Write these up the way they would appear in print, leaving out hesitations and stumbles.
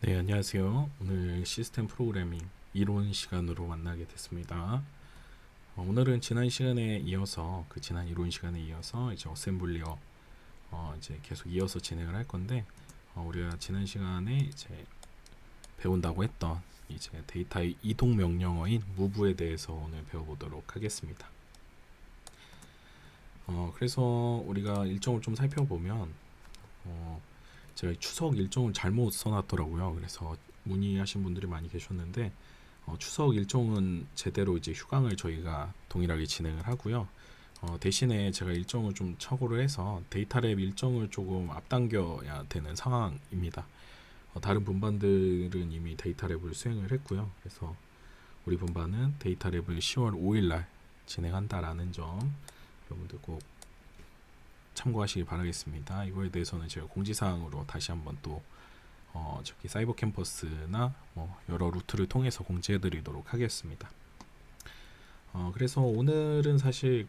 네, 안녕하세요. 오늘 시스템 프로그래밍 이론 시간으로 만나게 됐습니다. 오늘은 지난 시간에 이어서 지난 이론 시간에 이어서 이제 어셈블리어 이제 계속 이어서 진행을 할 건데 우리가 지난 시간에 이제 배운다고 했던 이제 데이터의 이동 명령어인 move에 대해서 오늘 배워보도록 하겠습니다. 그래서 우리가 일정을 좀 살펴보면 제가 추석 일정을 잘못 써놨더라고요. 그래서 문의하신 분들이 많이 계셨는데 추석 일정은 제대로 이제 휴강을 저희가 동일하게 진행을 하고요. 대신에 제가 일정을 좀 착오를 해서 데이터랩 일정을 조금 앞당겨야 되는 상황입니다. 다른 분반들은 이미 데이터랩을 수행을 했고요. 그래서 우리 분반은 데이터랩을 10월 5일 날 진행한다라는 점 여러분들 꼭 참고하시기 바라겠습니다. 이거에 대해서는 제가 공지사항으로 다시 한번 또 저기 사이버 캠퍼스나 여러 루트를 통해서 공지해드리도록 하겠습니다. 그래서 오늘은 사실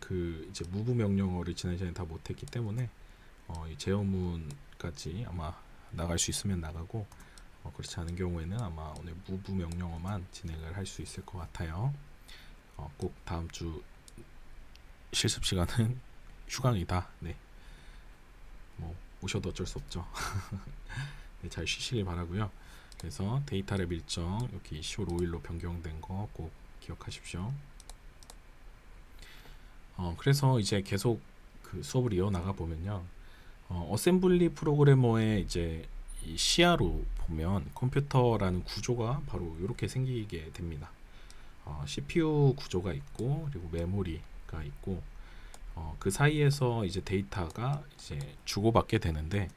이제 무브 명령어를 지난 시간에 다 못했기 때문에 이 제어문까지 아마 나갈 수 있으면 나가고 그렇지 않은 경우에는 아마 오늘 무브 명령어만 진행을 할 수 있을 것 같아요. 꼭 다음 주 실습 시간은 휴강이다. 네. 오셔도 어쩔 수 없죠. 네, 잘 쉬시길 바라고요. 그래서 데이터랩 일정 여기 10월 5일로 변경된 거 꼭 기억하십시오. 그래서 이제 계속 수업을 이어나가 보면요. 어셈블리 프로그래머의 이제 이 시야로 보면 컴퓨터라는 구조가 바로 이렇게 생기게 됩니다. CPU 구조가 있고 그리고 메모리가 있고 그 사이에서 이제 데이터가 이제 주고받게 되는데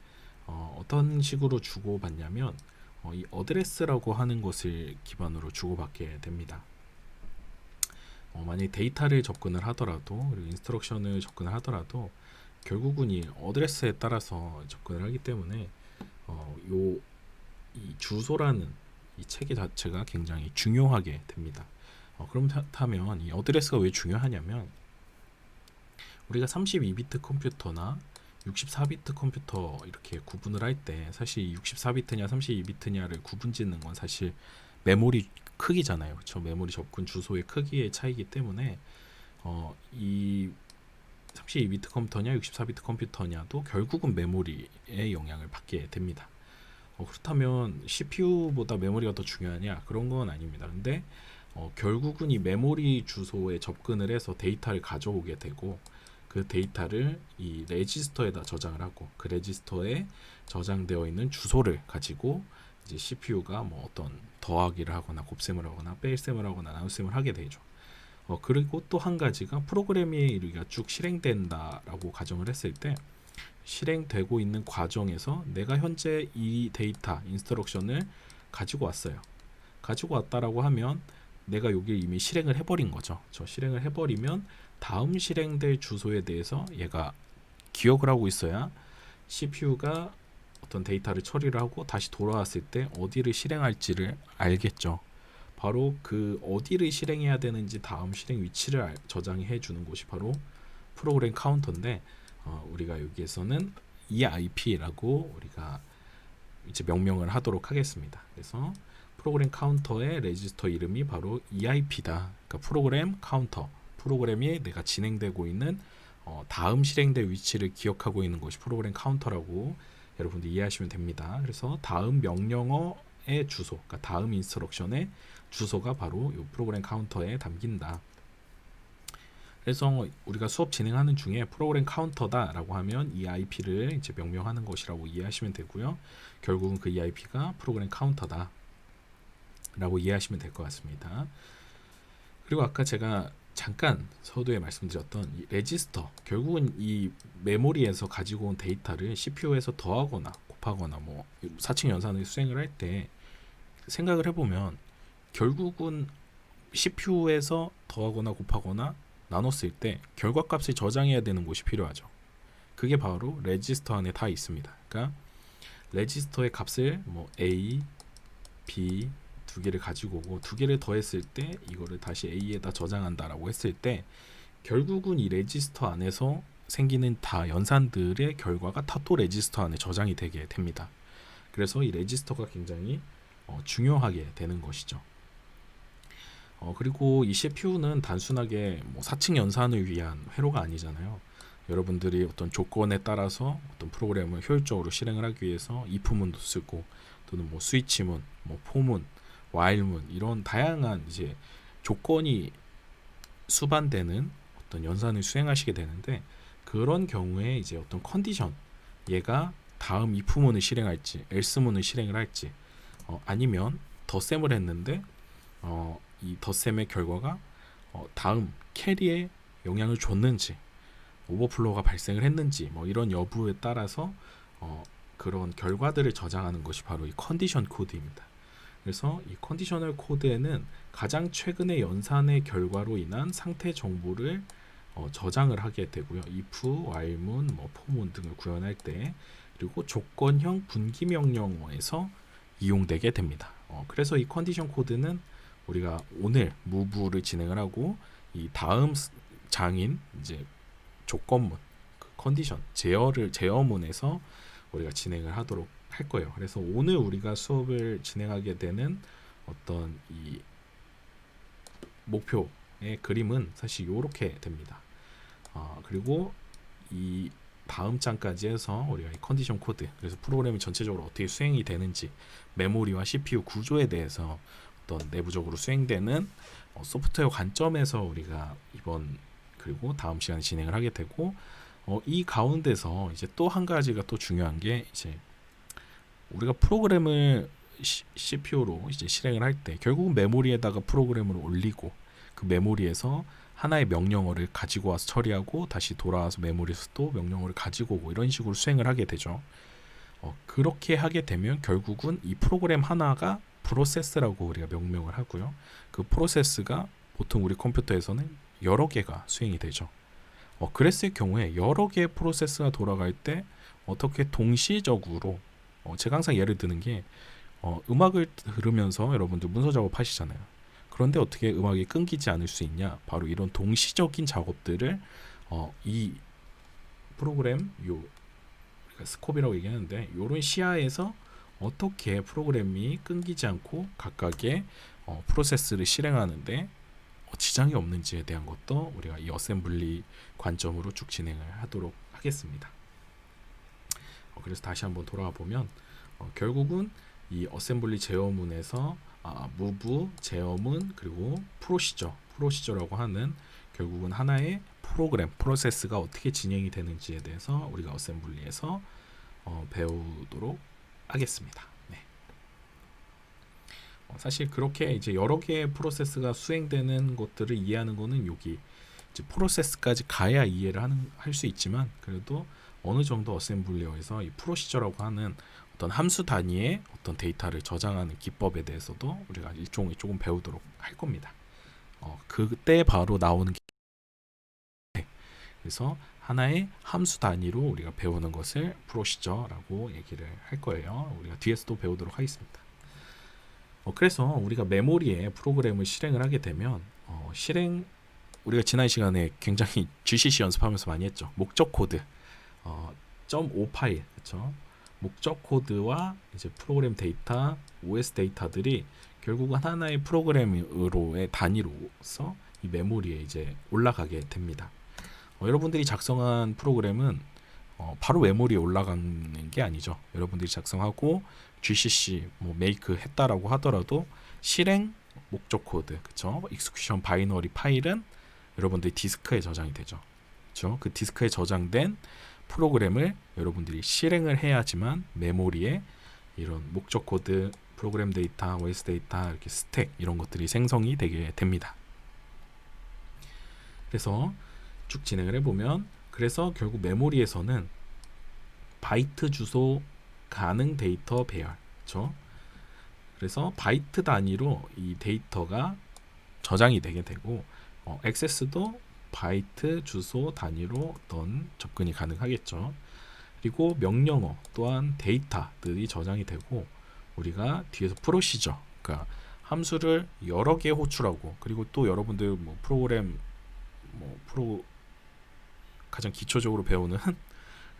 어떤 식으로 주고받냐면 이 어드레스라고 하는 것을 기반으로 주고받게 됩니다. 만약에 데이터를 접근을 하더라도 그리고 인스트럭션을 접근을 하더라도 결국은 이 어드레스에 따라서 접근을 하기 때문에 이 주소라는 이 체계 자체가 굉장히 중요하게 됩니다. 그렇다면 이 어드레스가 왜 중요하냐면 우리가 32비트 컴퓨터나 64비트 컴퓨터 이렇게 구분을 할 때 사실 64비트냐 32비트냐를 구분짓는 건 사실 메모리 크기잖아요. 그렇죠? 메모리 접근 주소의 크기의 차이기 때문에 이 32비트 컴퓨터냐 64비트 컴퓨터냐도 결국은 메모리의 영향을 받게 됩니다. 그렇다면 CPU보다 메모리가 더 중요하냐? 그런 건 아닙니다. 근데 결국은 이 메모리 주소에 접근을 해서 데이터를 가져오게 되고 그 데이터를 이 레지스터에다 저장을 하고 그 레지스터에 저장되어 있는 주소를 가지고 이제 CPU가 어떤 더하기를 하거나 곱셈을 하거나 뺄셈을 하거나 나눗셈을 하게 되죠. 그리고 또 한 가지가 프로그램이 우리가 쭉 실행된다라고 가정을 했을 때 실행되고 있는 과정에서 내가 현재 이 데이터 인스트럭션을 가지고 왔어요. 가지고 왔다라고 하면 내가 여기 이미 실행을 해버린 거죠. 저 실행을 해버리면 다음 실행될 주소에 대해서 얘가 기억을 하고 있어야 CPU가 어떤 데이터를 처리를 하고 다시 돌아왔을 때 어디를 실행할지를 알겠죠. 바로 그 어디를 실행해야 되는지 다음 실행 위치를 저장해 주는 곳이 바로 프로그램 카운터인데 우리가 여기에서는 EIP라고 우리가 이제 명명을 하도록 하겠습니다. 그래서 프로그램 카운터의 레지스터 이름이 바로 EIP다. 그러니까 프로그램 카운터. 프로그램이 내가 진행되고 있는 다음 실행될 위치를 기억하고 있는 것이 프로그램 카운터라고 여러분들 이해하시면 됩니다. 그래서 다음 명령어의 주소, 그러니까 다음 인스트럭션의 주소가 바로 이 프로그램 카운터에 담긴다. 그래서 우리가 수업 진행하는 중에 프로그램 카운터다라고 하면 EIP를 이제 명명하는 것이라고 이해하시면 되고요. 결국은 그 EIP가 프로그램 카운터다. 라고 이해하시면 될 것 같습니다. 그리고 아까 제가 잠깐 서두에 말씀드렸던 이 레지스터, 결국은 이 메모리에서 가지고 온 데이터를 CPU에서 더하거나 곱하거나 4층 연산을 수행을 할 때 생각을 해보면 결국은 CPU에서 더하거나 곱하거나 나눴을 때 결과값을 저장해야 되는 곳이 필요하죠. 그게 바로 레지스터 안에 다 있습니다. 그러니까 레지스터의 값을 A, B 두 개를 가지고 오고 두 개를 더했을 때 이거를 다시 A에다 저장한다라고 했을 때 결국은 이 레지스터 안에서 생기는 다 연산들의 결과가 다 또 레지스터 안에 저장이 되게 됩니다. 그래서 이 레지스터가 굉장히 중요하게 되는 것이죠. 그리고 이 CPU는 단순하게 뭐 4층 연산을 위한 회로가 아니잖아요. 여러분들이 어떤 조건에 따라서 어떤 프로그램을 효율적으로 실행을 하기 위해서 if문도 쓰고 또는 뭐 스위치문, 뭐 for문, while문 이런 다양한 이제 조건이 수반되는 어떤 연산을 수행하시게 되는데 그런 경우에 이제 어떤 컨디션 얘가 다음 if문을 실행할지 else문을 실행을 할지 아니면 덧셈을 했는데 이 덧셈의 결과가 다음 캐리에 영향을 줬는지 오버플로우가 발생을 했는지 뭐 이런 여부에 따라서 그런 결과들을 저장하는 것이 바로 이 컨디션 코드입니다. 그래서 이 컨디셔널 코드에는 가장 최근의 연산의 결과로 인한 상태 정보를 저장을 하게 되고요. if, while문, 뭐 for문 등을 구현할 때 그리고 조건형 분기 명령어에서 이용되게 됩니다. 그래서 이 컨디션 코드는 우리가 오늘 move를 진행을 하고 이 다음 장인 이제 조건문, 그 컨디션 제어문에서 우리가 진행을 하도록 할 거예요. 그래서 오늘 우리가 수업을 진행하게 되는 어떤 이 목표의 그림은 사실 이렇게 됩니다. 그리고 이 다음 장까지 해서 우리가 이 컨디션 코드, 그래서 프로그램이 전체적으로 어떻게 수행이 되는지, 메모리와 CPU 구조에 대해서 어떤 내부적으로 수행되는 소프트웨어 관점에서 우리가 이번 그리고 다음 시간에 진행을 하게 되고 이 가운데서 이제 또 한 가지가 또 중요한 게 이제 우리가 프로그램을 CPU로 이제 실행을 할 때 결국은 메모리에다가 프로그램을 올리고 그 메모리에서 하나의 명령어를 가지고 와서 처리하고 다시 돌아와서 메모리에서 또 명령어를 가지고 오고 이런 식으로 수행을 하게 되죠. 그렇게 하게 되면 결국은 이 프로그램 하나가 프로세스라고 우리가 명명을 하고요. 그 프로세스가 보통 우리 컴퓨터에서는 여러 개가 수행이 되죠. 그랬을 경우에 여러 개의 프로세스가 돌아갈 때 어떻게 동시적으로 제가 항상 예를 드는 게 음악을 들으면서 여러분들 문서 작업하시잖아요. 그런데 어떻게 음악이 끊기지 않을 수 있냐? 바로 이런 동시적인 작업들을 이 프로그램 스콥이라고 얘기하는데 이런 시야에서 어떻게 프로그램이 끊기지 않고 각각의 프로세스를 실행하는데 지장이 없는지에 대한 것도 우리가 이 어셈블리 관점으로 쭉 진행을 하도록 하겠습니다. 그래서 다시 한번 돌아와 보면 결국은 이 어셈블리 제어문에서 move, 제어문 그리고 프로시저라고 하는 결국은 하나의 프로그램, 프로세스가 어떻게 진행이 되는지에 대해서 우리가 어셈블리에서 배우도록 하겠습니다. 네. 사실 그렇게 이제 여러 개의 프로세스가 수행되는 것들을 이해하는 거는 여기 이제 프로세스까지 가야 이해를 할 수 있지만 그래도 어느 정도 어셈블리어에서 이 프로시저라고 하는 어떤 함수 단위의 어떤 데이터를 저장하는 기법에 대해서도 우리가 일종의 조금 배우도록 할 겁니다. 그때 바로 나오는 그래서 하나의 함수 단위로 우리가 배우는 것을 프로시저라고 얘기를 할 거예요. 우리가 뒤에서도 배우도록 하겠습니다. 그래서 우리가 메모리에 프로그램을 실행을 하게 되면 우리가 지난 시간에 굉장히 GCC 연습하면서 많이 했죠. 목적 코드 .5 파일 그렇죠? 목적 코드와 이제 프로그램 데이터, OS 데이터들이 결국은 하나의 프로그램으로의 단위로서 이 메모리에 이제 올라가게 됩니다. 여러분들이 작성한 프로그램은 바로 메모리에 올라가는 게 아니죠. 여러분들이 작성하고 GCC 뭐 make 했다라고 하더라도 실행 목적 코드, 그쵸? execution 바이너리 파일은 여러분들이 디스크에 저장이 되죠. 그쵸? 그 디스크에 저장된 프로그램을 여러분들이 실행을 해야지만 메모리에 이런 목적 코드, 프로그램 데이터, OS 데이터, 이렇게 스택 이런 것들이 생성이 되게 됩니다. 그래서 쭉 진행을 해보면 그래서 결국 메모리에서는 바이트 주소 가능 데이터 배열, 그렇죠? 그래서 바이트 단위로 이 데이터가 저장이 되게 되고 액세스도 바이트 주소 단위로 어떤 접근이 가능하겠죠. 그리고 명령어 또한 데이터들이 저장이 되고 우리가 뒤에서 프로시저, 그러니까 함수를 여러 개 호출하고 그리고 또 여러분들 뭐 프로그램 가장 기초적으로 배우는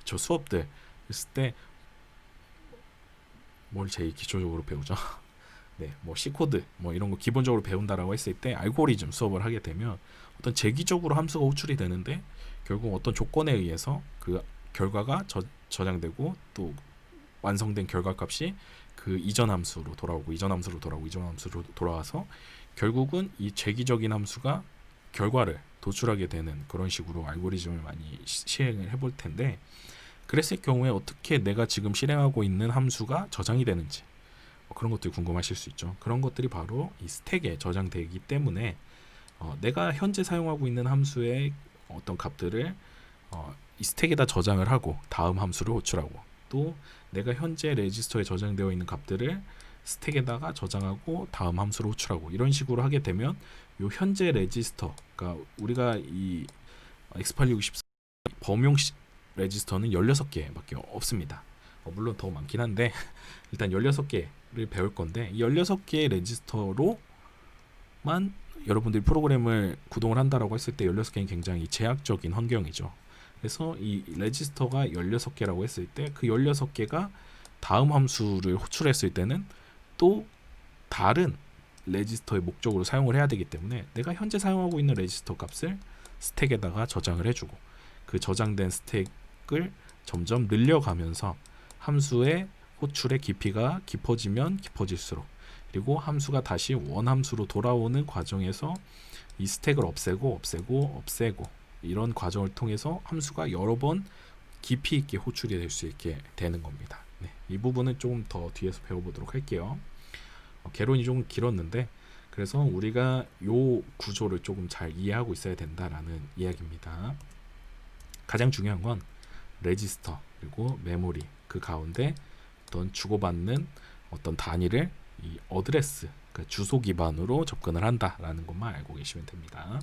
저 수업들 했을 때 뭘 제일 기초적으로 배우죠? 네, 뭐 C 코드 뭐 이런 거 기본적으로 배운다라고 했을 때 알고리즘 수업을 하게 되면 어떤 재기적으로 함수가 호출이 되는데 결국 어떤 조건에 의해서 그 결과가 저장되고 또 완성된 결과값이 그 이전 함수로 돌아오고 이전 함수로 돌아오고 이전 함수로 돌아와서 결국은 이 재기적인 함수가 결과를 도출하게 되는 그런 식으로 알고리즘을 많이 시행을 해볼 텐데, 그랬을 경우에 어떻게 내가 지금 실행하고 있는 함수가 저장이 되는지 그런 것들이 궁금하실 수 있죠. 그런 것들이 바로 이 스택에 저장되기 때문에 내가 현재 사용하고 있는 함수의 어떤 값들을 이 스택에다 저장을 하고 다음 함수를 호출하고, 또 내가 현재 레지스터에 저장되어 있는 값들을 스택에다가 저장하고 다음 함수를 호출하고, 이런 식으로 하게 되면 요 현재 레지스터, 그러니까 우리가 이 X8624 범용 레지스터는 16개밖에 없습니다. 물론 더 많긴 한데 일단 16개를 배울 건데, 이 16개의 레지스터로만 여러분들이 프로그램을 구동을 한다라고 했을 때 16개는 굉장히 제약적인 환경이죠. 그래서 이 레지스터가 16개라고 했을 때 그 16개가 다음 함수를 호출했을 때는 또 다른 레지스터의 목적으로 사용을 해야 되기 때문에 내가 현재 사용하고 있는 레지스터 값을 스택에다가 저장을 해주고, 그 저장된 스택을 점점 늘려가면서 함수의 호출의 깊이가 깊어지면 깊어질수록, 그리고 함수가 다시 원함수로 돌아오는 과정에서 이 스택을 없애고 이런 과정을 통해서 함수가 여러 번 깊이 있게 호출이 될 수 있게 되는 겁니다. 네, 이 부분은 조금 더 뒤에서 배워보도록 할게요. 개론이 좀 길었는데 그래서 우리가 요 구조를 조금 잘 이해하고 있어야 된다라는 이야기입니다. 가장 중요한 건 레지스터 그리고 메모리, 그 가운데 어떤 주고받는 어떤 단위를 이 어드레스, 그 주소 기반으로 접근을 한다라는 것만 알고 계시면 됩니다.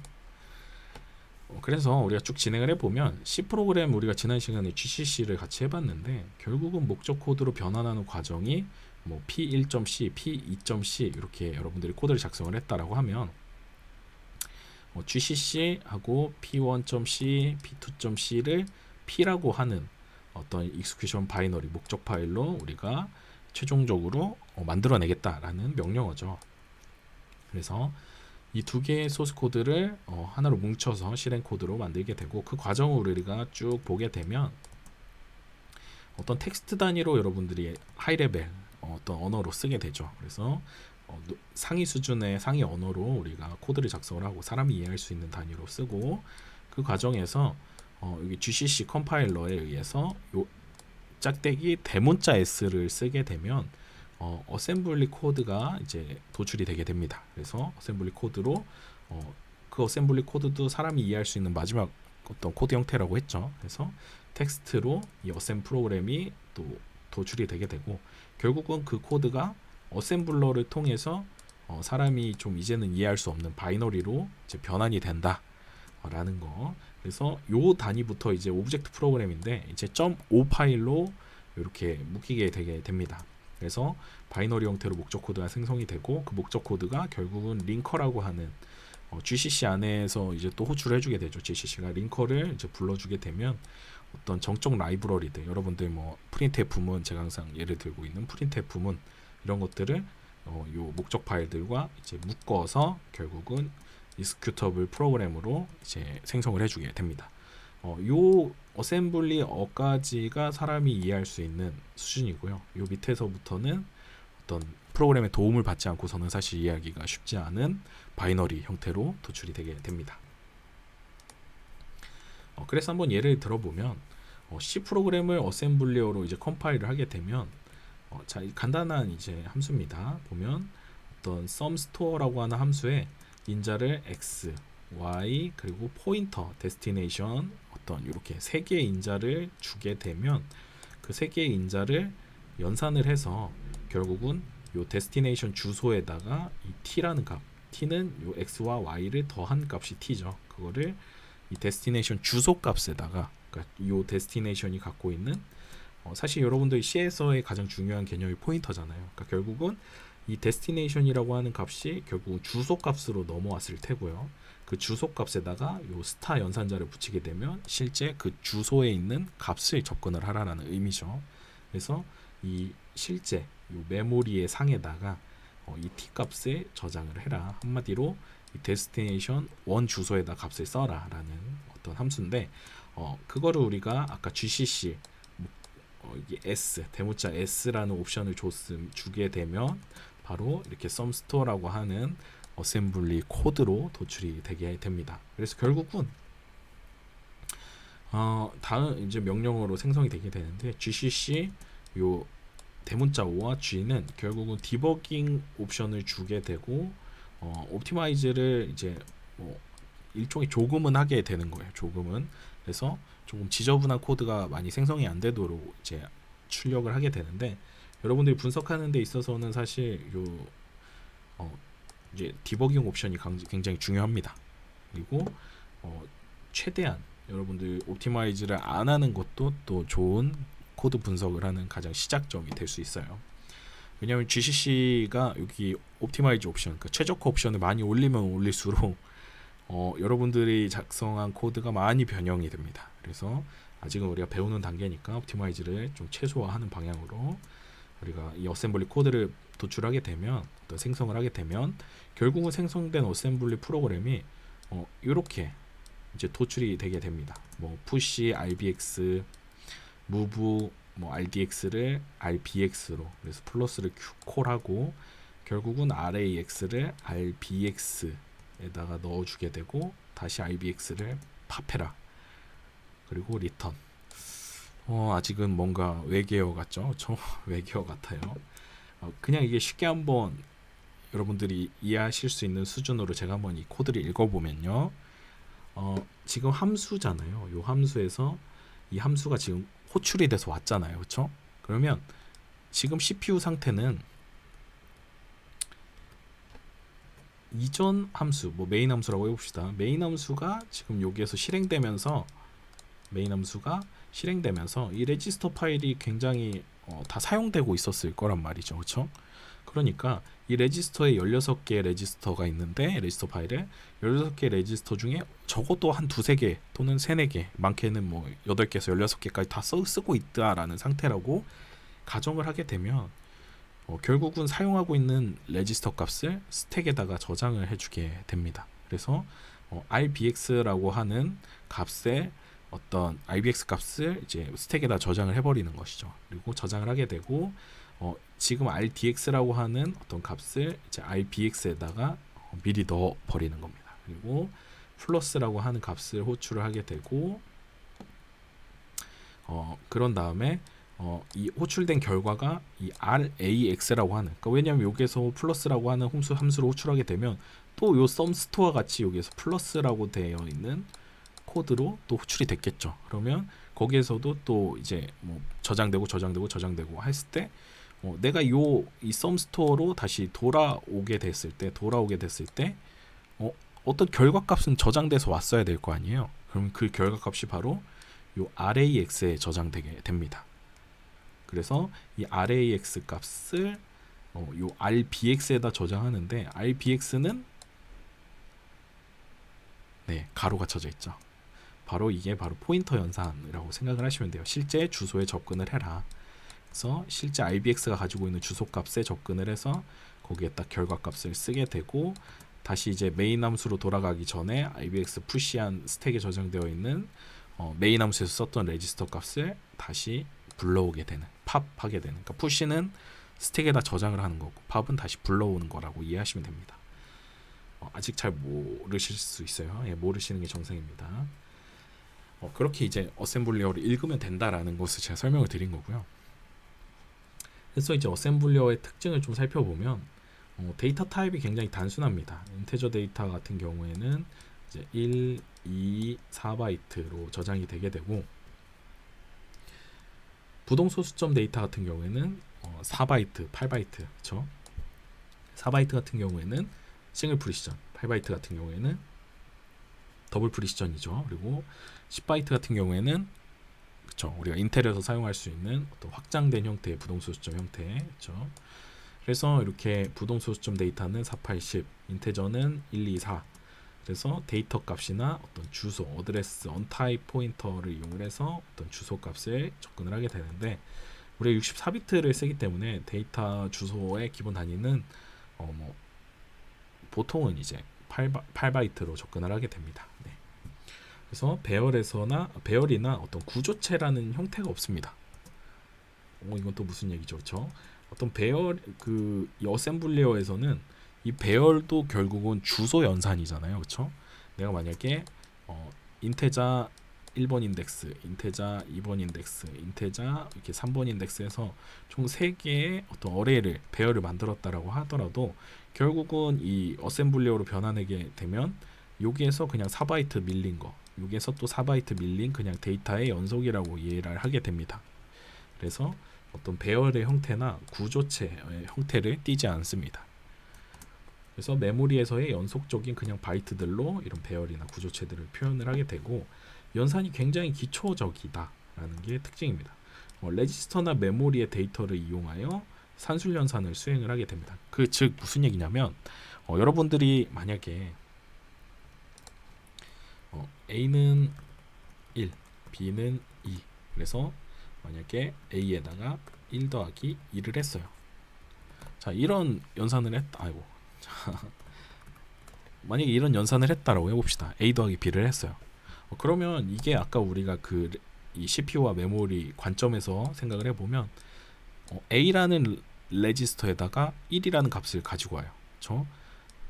그래서 우리가 쭉 진행을 해보면 C 프로그램, 우리가 지난 시간에 GCC를 같이 해봤는데 결국은 목적 코드로 변환하는 과정이 뭐 P1.C, P2.C 이렇게 여러분들이 코드를 작성을 했다라고 하면 GCC하고 P1.C, P2.C를 P라고 하는 어떤 익스큐션 바이너리 목적 파일로 우리가 최종적으로 만들어내겠다라는 명령어죠. 그래서 이 두 개의 소스 코드를 하나로 뭉쳐서 실행 코드로 만들게 되고, 그 과정을 우리가 쭉 보게 되면 어떤 텍스트 단위로 여러분들이 하이 레벨 어떤 언어로 쓰게 되죠. 그래서 상위 수준의 상위 언어로 우리가 코드를 작성을 하고 사람이 이해할 수 있는 단위로 쓰고, 그 과정에서 여기 GCC 컴파일러에 의해서 요 짝대기 대문자 S를 쓰게 되면 어셈블리 코드가 이제 도출이 되게 됩니다. 그래서 어셈블리 코드로 그 어셈블리 코드도 사람이 이해할 수 있는 마지막 어떤 코드 형태라고 했죠. 그래서 텍스트로 이 어셈 프로그램이 또 도출이 되게 되고, 결국은 그 코드가 어셈블러를 통해서 사람이 좀 이제는 이해할 수 없는 바이너리로 이제 변환이 된다라는 거. 그래서 요 단위부터 이제 오브젝트 프로그램인데 이제 .5 파일로 이렇게 묶이게 되게 됩니다. 그래서 바이너리 형태로 목적 코드가 생성이 되고, 그 목적 코드가 결국은 링커라고 하는 GCC 안에서 이제 또 호출을 해주게 되죠. GCC가 링커를 이제 불러주게 되면 어떤 정적 라이브러리들, 여러분들 뭐 프린트F문, 제가 항상 예를 들고 있는 프린트F문 이런 것들을 요 목적 파일들과 이제 묶어서 결국은 익스큐터블 프로그램으로 이제 생성을 해주게 됩니다. 요 어셈블리어까지가 사람이 이해할 수 있는 수준이고요. 요 밑에서부터는 어떤 프로그램의 도움을 받지 않고서는 사실 이해하기가 쉽지 않은 바이너리 형태로 도출이 되게 됩니다. 그래서 한번 예를 들어보면 C 프로그램을 어셈블리어로 이제 컴파일을 하게 되면 자, 간단한 이제 함수입니다. 보면 어떤 sumStore라고 하는 함수에 인자를 x, y 그리고 포인터, 데스티네이션 어떤 이렇게 세 개의 인자를 주게 되면 그 세 개의 인자를 연산을 해서 결국은 요 데스티네이션 주소에다가 이 t라는 값, t는 요 x와 y를 더한 값이 t죠. 그거를 이 데스티네이션 주소 값에다가, 그러니까 요 데스티네이션이 갖고 있는 사실 여러분들 C에서의 가장 중요한 개념이 포인터잖아요. 그러니까 결국은 이 데스티네이션이라고 하는 값이 결국 주소 값으로 넘어왔을 테고요. 그 주소 값에다가 요 스타 연산자를 붙이게 되면 실제 그 주소에 있는 값을 접근을 하라는 의미죠. 그래서 이 실제 요 메모리의 상에다가 이 t 값에 저장을 해라. 한마디로 이 데스티네이션 1 주소에다 값을 써라 라는 어떤 함수인데, 그거를 우리가 아까 gcc 이게 s 대문자 s라는 옵션을 주게 되면 바로 이렇게 썸스토어라고 하는 어셈블리 코드로 도출이 되게 됩니다. 그래서 결국은 다음 이제 명령어로 생성이 되게 되는데, gcc 요 대문자 O와 G는 결국은 디버깅 옵션을 주게 되고, 옵티마이즈를 이제 뭐 일종의 조금은 하게 되는 거예요. 조금은. 그래서 조금 지저분한 코드가 많이 생성이 안 되도록 이제 출력을 하게 되는데, 여러분들이 분석하는 데 있어서는 사실 요 이제 디버깅 옵션이 굉장히 중요합니다. 그리고 최대한 여러분들 옵티마이즈를 안 하는 것도 또 좋은 코드 분석을 하는 가장 시작점이 될 수 있어요. 왜냐하면 GCC가 여기 옵티마이즈 옵션, 그러니까 최적화 옵션을 많이 올리면 올릴수록 여러분들이 작성한 코드가 많이 변형이 됩니다. 그래서 아직은 우리가 배우는 단계니까 옵티마이즈를 좀 최소화하는 방향으로 우리가 이 어셈블리 코드를 도출하게 되면, 또 생성을 하게 되면 결국은 생성된 어셈블리 프로그램이 이렇게 이제 도출이 되게 됩니다. 뭐 push rbx, move 뭐 rdx를 rbx로, 그래서 플러스를 콜하고 결국은 rax를 rbx에다가 넣어주게 되고, 다시 rbx를 팝해라, 그리고 리턴. 아직은 뭔가 외계어 같죠? 저 외계어 같아요. 그냥 이게 쉽게 한번 여러분들이 이해하실 수 있는 수준으로 제가 한번 이 코드를 읽어보면요. 지금 함수잖아요. 이 함수에서 이 함수가 지금 호출이 돼서 왔잖아요. 그렇죠? 그러면 지금 CPU 상태는 이전 함수, 뭐 메인 함수라고 해봅시다. 메인 함수가 지금 여기에서 실행되면서, 메인 함수가 실행되면서 이 레지스터 파일이 굉장히 다 사용되고 있었을 거란 말이죠. 그렇죠? 그러니까 이 레지스터에 16개의 레지스터가 있는데, 레지스터 파일에 16개의 레지스터 중에 적어도 한 두세 개 또는 세네 개, 많게는 뭐 8개에서 16개까지 다 쓰고 있다라는 상태라고 가정을 하게 되면 결국은 사용하고 있는 레지스터 값을 스택에다가 저장을 해주게 됩니다. 그래서 rbx라고 하는 값에 어떤 rbx 값을 이제 스택에다 저장을 해버리는 것이죠. 그리고 저장을 하게 되고, 지금 rdx라고 하는 어떤 값을 이제 rbx에다가 미리 넣어 버리는 겁니다. 그리고 플러스라고 하는 값을 호출을 하게 되고, 그런 다음에 이 호출된 결과가 이 rax라고 하는, 그러니까 왜냐하면 여기에서 플러스라고 하는 함수를 호출하게 되면 또 요 썸스토어 같이 여기에서 플러스라고 되어 있는 코드로 또 호출이 됐겠죠. 그러면 거기에서도 또 이제 뭐 저장되고 했을 때 내가 이 썸스토어로 다시 돌아오게 됐을 때 어떤 결과값은 저장돼서 왔어야 될 거 아니에요. 그럼 그 결과값이 바로 요 rax에 저장되게 됩니다. 그래서 이 rax 값을 요 rbx에다 저장하는데, rbx는 가로가 쳐져 있죠. 바로 이게 바로 포인터 연산이라고 생각을 하시면 돼요. 실제 주소에 접근을 해라. 그래서 실제 rbx가 가지고 있는 주소 값에 접근을 해서 거기에 딱 결과 값을 쓰게 되고, 다시 이제 메인 함수로 돌아가기 전에 rbx 푸시한 스택에 저장되어 있는 메인 함수에서 썼던 레지스터 값을 다시 불러오게 되는, 팝하게 되는, 그러니까 푸시는 스택에다 저장을 하는 거고 팝은 다시 불러오는 거라고 이해하시면 됩니다. 아직 잘 모르실 수 있어요. 모르시는 게 정상입니다. 그렇게 이제 어셈블리어를 읽으면 된다라는 것을 제가 설명을 드린 거고요. 그래서 이제 어셈블리어의 특징을 좀 살펴보면 데이터 타입이 굉장히 단순합니다. 인테저 데이터 같은 경우에는 이제 1, 2, 4바이트로 저장이 되게 되고, 부동소수점 데이터 같은 경우에는 4바이트, 8바이트, 그렇죠? 4바이트 같은 경우에는 싱글 프리시전, 8바이트 같은 경우에는 더블 프리시전이죠. 그리고 10바이트 같은 경우에는 그렇죠, 우리가 인텔에서 사용할 수 있는 어떤 확장된 형태의 부동소수점 형태, 그렇죠? 그래서 이렇게 부동소수점 데이터는 4810, 인테저는 124. 그래서 데이터 값이나 어떤 주소, 어드레스, 언타입 포인터를 이용해서 어떤 주소 값에 접근을 하게 되는데, 우리가 64비트를 쓰기 때문에 데이터 주소의 기본 단위는 뭐 보통은 이제 8바이트로 접근을 하게 됩니다. 네. 그래서 배열이나 어떤 구조체라는 형태가 없습니다. 이건 또 무슨 얘기죠, 그렇죠? 어떤 배열 이 어셈블리어에서는 이 배열도 결국은 주소 연산이잖아요, 그렇죠? 내가 만약에 인테자 1번 인덱스, 인테자 2번 인덱스, 인테자 이렇게 3번 인덱스에서 총 3개의 어떤 어레이를 배열을 만들었다라고 하더라도 결국은 이 어셈블리어로 변환하게 되면 여기에서 그냥 4바이트 밀린 거, 여기에서 또 4바이트 밀린 그냥 데이터의 연속이라고 이해를 하게 됩니다. 그래서 어떤 배열의 형태나 구조체의 형태를 띠지 않습니다. 그래서 메모리에서의 연속적인 그냥 바이트들로 이런 배열이나 구조체들을 표현을 하게 되고 연산이 굉장히 기초적이다라는 게 특징입니다. 레지스터나 메모리의 데이터를 이용하여 산술 연산을 수행을 하게 됩니다. 즉 무슨 얘기냐면 여러분들이 만약에 A는 1, B는 2 그래서 만약에 A에다가 1 더하기 2를 했어요. 자, 이런 연산을 했다. 만약에 이런 연산을 했다라고 해봅시다. A 더하기 B를 했어요. 그러면 이게 아까 우리가 이 CPU와 메모리 관점에서 생각을 해보면 A라는 레지스터에다가 1이라는 값을 가지고 와요. 그렇죠?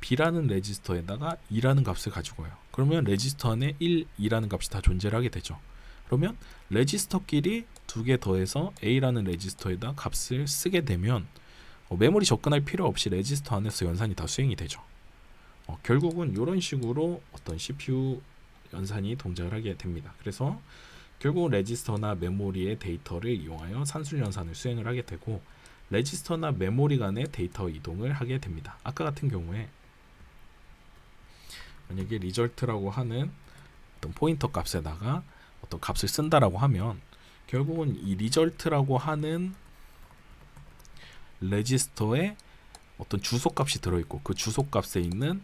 B라는 레지스터에다가 2라는 값을 가지고 와요. 그러면 레지스터 안에 1, 2라는 값이 다 존재를 하게 되죠. 그러면 레지스터끼리 2개 더해서 A라는 레지스터에다 값을 쓰게 되면 메모리 접근할 필요 없이 레지스터 안에서 연산이 다 수행이 되죠. 결국은 이런 식으로 어떤 CPU 연산이 동작을 하게 됩니다. 그래서 결국 레지스터나 메모리의 데이터를 이용하여 산술 연산을 수행을 하게 되고 레지스터나 메모리 간의 데이터 이동을 하게 됩니다. 아까 같은 경우에 만약에 리절트라고 하는 어떤 포인터 값에다가 어떤 값을 쓴다라고 하면 결국은 이 리절트라고 하는 레지스터에 어떤 주소값이 들어있고 그 주소값에 있는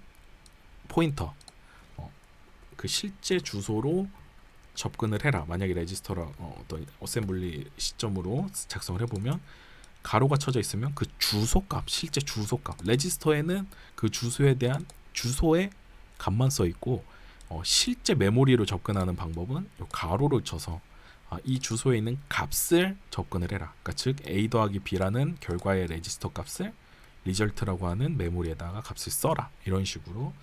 포인터 그 실제 주소로 접근을 해라. 만약에 레지스터라 어떤 어셈블리 시점으로 작성을 해보면 가로가 쳐져 있으면 그 주소값, 실제 주소값 레지스터에는 그 주소에 대한 주소의 값만 써 있고 실제 메모리로 접근하는 방법은 가로를 쳐서 이 주소에 있는 값을 접근을 해라. 그러니까 즉 A 더하기 B라는 결과의 레지스터 값을 리절트라고 하는 메모리에다가 값을 써라. 이런 식으로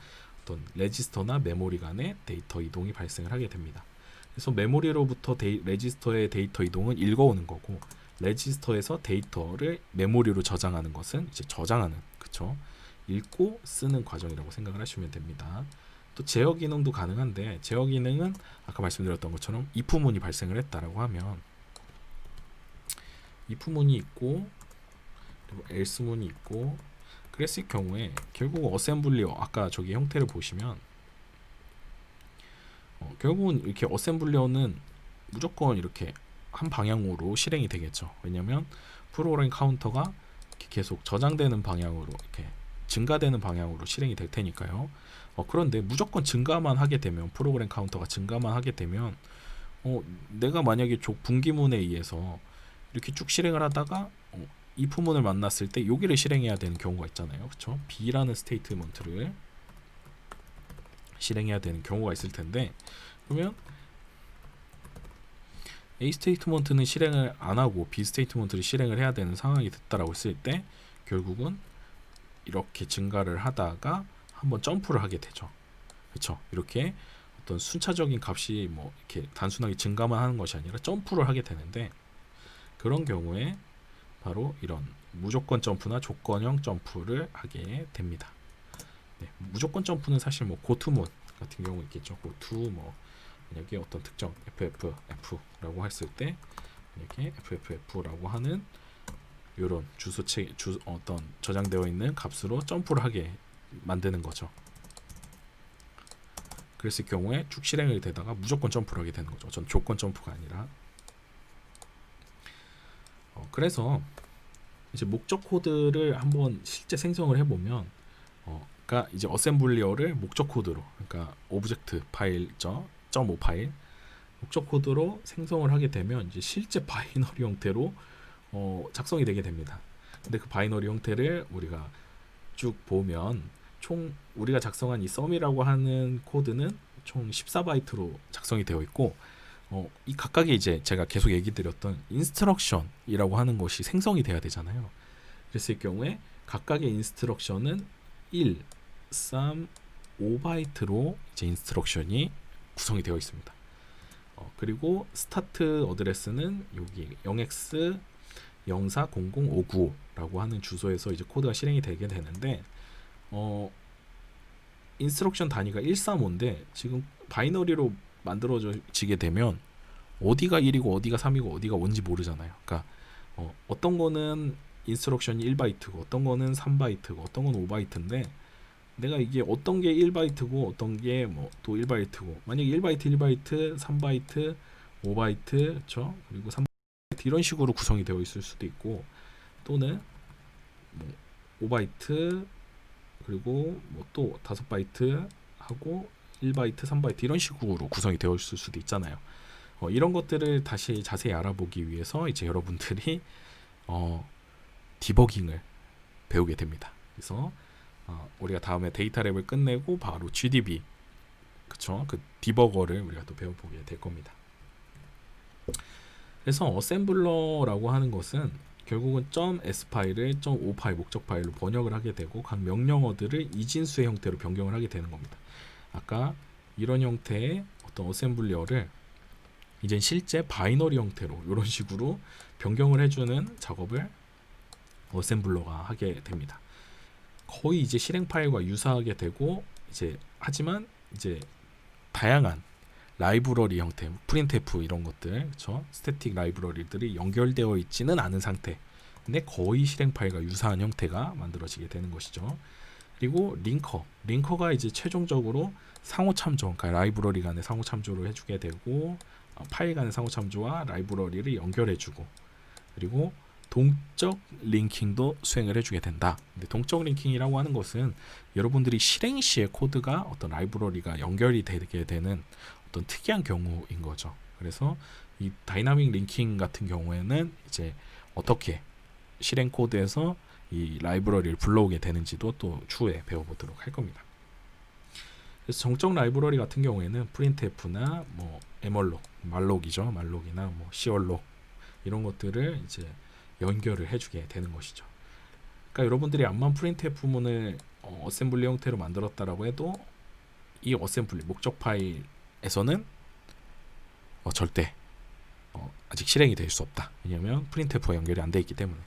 어떤 레지스터나 메모리 간의 데이터 이동이 발생을 하게 됩니다. 그래서 메모리로부터 레지스터의 데이터 이동은 읽어오는 거고 레지스터에서 데이터를 메모리로 저장하는 것은 이제 저장하는, 그쵸? 읽고 쓰는 과정이라고 생각을 하시면 됩니다. 또 제어 기능도 가능한데 제어 기능은 아까 말씀드렸던 것처럼 if 문이 발생을 했다라고 하면 if 문이 있고 그리고 else 문이 있고 그랬을 경우에 결국 어셈블리어 아까 저기 형태를 보시면 결국은 이렇게 어셈블리어는 무조건 이렇게 한 방향으로 실행이 되겠죠. 왜냐하면 프로그램 카운터가 계속 저장되는 방향으로 이렇게 증가되는 방향으로 실행이 될 테니까요. 그런데 무조건 증가만 하게 되면 프로그램 카운터가 증가만 하게 되면 내가 만약에 분기문에 의해서 이렇게 쭉 실행을 하다가 if 문을 만났을 때 여기를 실행해야 되는 경우가 있잖아요. 그렇죠? B라는 스테이트먼트를 실행해야 되는 경우가 있을 텐데 그러면 A 스테이트먼트는 실행을 안 하고 B 스테이트먼트를 실행을 해야 되는 상황이 됐다라고 했을 때 결국은 이렇게 증가를 하다가 한번 점프를 하게 되죠. 그렇죠? 이렇게 어떤 순차적인 값이 뭐 이렇게 단순하게 증가만 하는 것이 아니라 점프를 하게 되는데 그런 경우에 바로 이런 무조건 점프나 조건형 점프를 하게 됩니다. 네, 무조건 점프는 사실 뭐 고투문 같은 경우 있겠죠. 고투 뭐 만약에 어떤 특정 FFF라고 했을 때 이렇게 FFF라고 하는 이런 어떤 저장되어 있는 값으로 점프를 하게 만드는 거죠. 그랬을 경우에 쭉 실행이 되다가 무조건 점프를 하게 되는 거죠. 전 조건 점프가 아니라. 그래서 이제 목적 코드를 한번 실제 생성을 해보면, 그러니까 이제 어셈블리어를 목적 코드로, 그러니까 오브젝트 파일 .5 파일 목적 코드로 생성을 하게 되면 이제 실제 바이너리 형태로 작성이 되게 됩니다. 근데 그 바이너리 형태를 우리가 쭉 보면 총 우리가 작성한 이 sum이라고 하는 코드는 총 14바이트로 작성이 되어 있고 이 각각의 이제 제가 계속 얘기 드렸던 인스트럭션이라고 하는 것이 생성이 돼야 되잖아요. 그랬을 경우에 각각의 인스트럭션은 1, 3, 5바이트로 이제 인스트럭션이 구성이 되어 있습니다. 그리고 스타트 어드레스는 여기 0x 040059라고 하는 주소에서 이제 코드가 실행이 되게 되는데 인스트럭션 단위가 135인데 지금 바이너리로 만들어지게 되면 어디가 1이고 어디가 3이고 어디가 뭔지 모르잖아요. 그러니까 어떤 거는 인스트럭션이 1바이트고 어떤 거는 3바이트고 어떤 건 5바이트인데 내가 이게 어떤 게 1바이트고 어떤 게 뭐 또 1바이트고 만약에 1바이트 1바이트 3바이트 5바이트 그렇죠? 그리고 3바이트 이런 식으로 구성이 되어 있을 수도 있고 또는 뭐 5바이트 그리고 뭐 또 5바이트 하고 1바이트 3바이트 이런 식으로 구성이 되어 있을 수도 있잖아요. 이런 것들을 다시 자세히 알아보기 위해서 이제 여러분들이 디버깅을 배우게 됩니다. 그래서 우리가 다음에 데이터랩을 끝내고 바로 GDB 그쵸? 그 디버거를 우리가 또 배워보게 될 겁니다. 그래서 어셈블러라고 하는 것은 결국은 .s 파일을 .o 파일 목적 파일로 번역을 하게 되고 각 명령어들을 이진수의 형태로 변경을 하게 되는 겁니다. 아까 이런 형태의 어떤 어셈블러를 이제 실제 바이너리 형태로 이런 식으로 변경을 해주는 작업을 어셈블러가 하게 됩니다. 거의 이제 실행 파일과 유사하게 되고 이제 하지만 이제 다양한 라이브러리 형태, 프린트f 이런 것들, 그렇죠? 스태틱 라이브러리들이 연결되어 있지는 않은 상태. 근데 거의 실행 파일과 유사한 형태가 만들어지게 되는 것이죠. 그리고 링커가 이제 최종적으로 상호 참조, 그러니까 라이브러리 간의 상호 참조를 해주게 되고 파일 간의 상호 참조와 라이브러리를 연결해주고 그리고 동적 링킹도 수행을 해주게 된다. 근데 동적 링킹이라고 하는 것은 여러분들이 실행 시에 코드가 어떤 라이브러리가 연결이 되게 되는 어떤 특이한 경우인 거죠. 그래서 이 다이나믹 링킹 같은 경우에는 이제 어떻게 실행 코드에서 이 라이브러리를 불러오게 되는지도 또 추후에 배워보도록 할 겁니다. 그래서 정적 라이브러리 같은 경우에는 printf나 뭐 malloc, 말록이죠, 말록이나 뭐 calloc 이런 것들을 이제 연결을 해주게 되는 것이죠. 그러니까 여러분들이 암만 printf문을 어셈블리 형태로 만들었다라고 해도 이 어셈블리 목적 파일에서는 절대 아직 실행이 될 수 없다. 왜냐하면 printf와 연결이 안 돼 있기 때문에.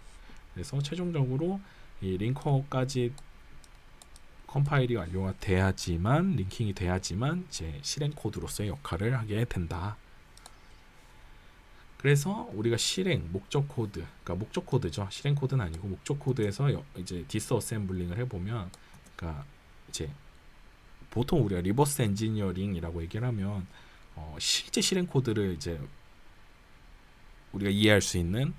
그래서 최종적으로 이 링커까지 컴파일이 완료가 돼야지만 링킹이 돼야지만 이제 실행 코드로서의 역할을 하게 된다. 그래서 우리가 실행 목적 코드, 그러니까 목적 코드죠. 실행 코드는 아니고 목적 코드에서 이제 디스어셈블링을 해보면, 그러니까 이제 보통 우리가 리버스 엔지니어링이라고 얘기를 하면 실제 실행 코드를 이제 우리가 이해할 수 있는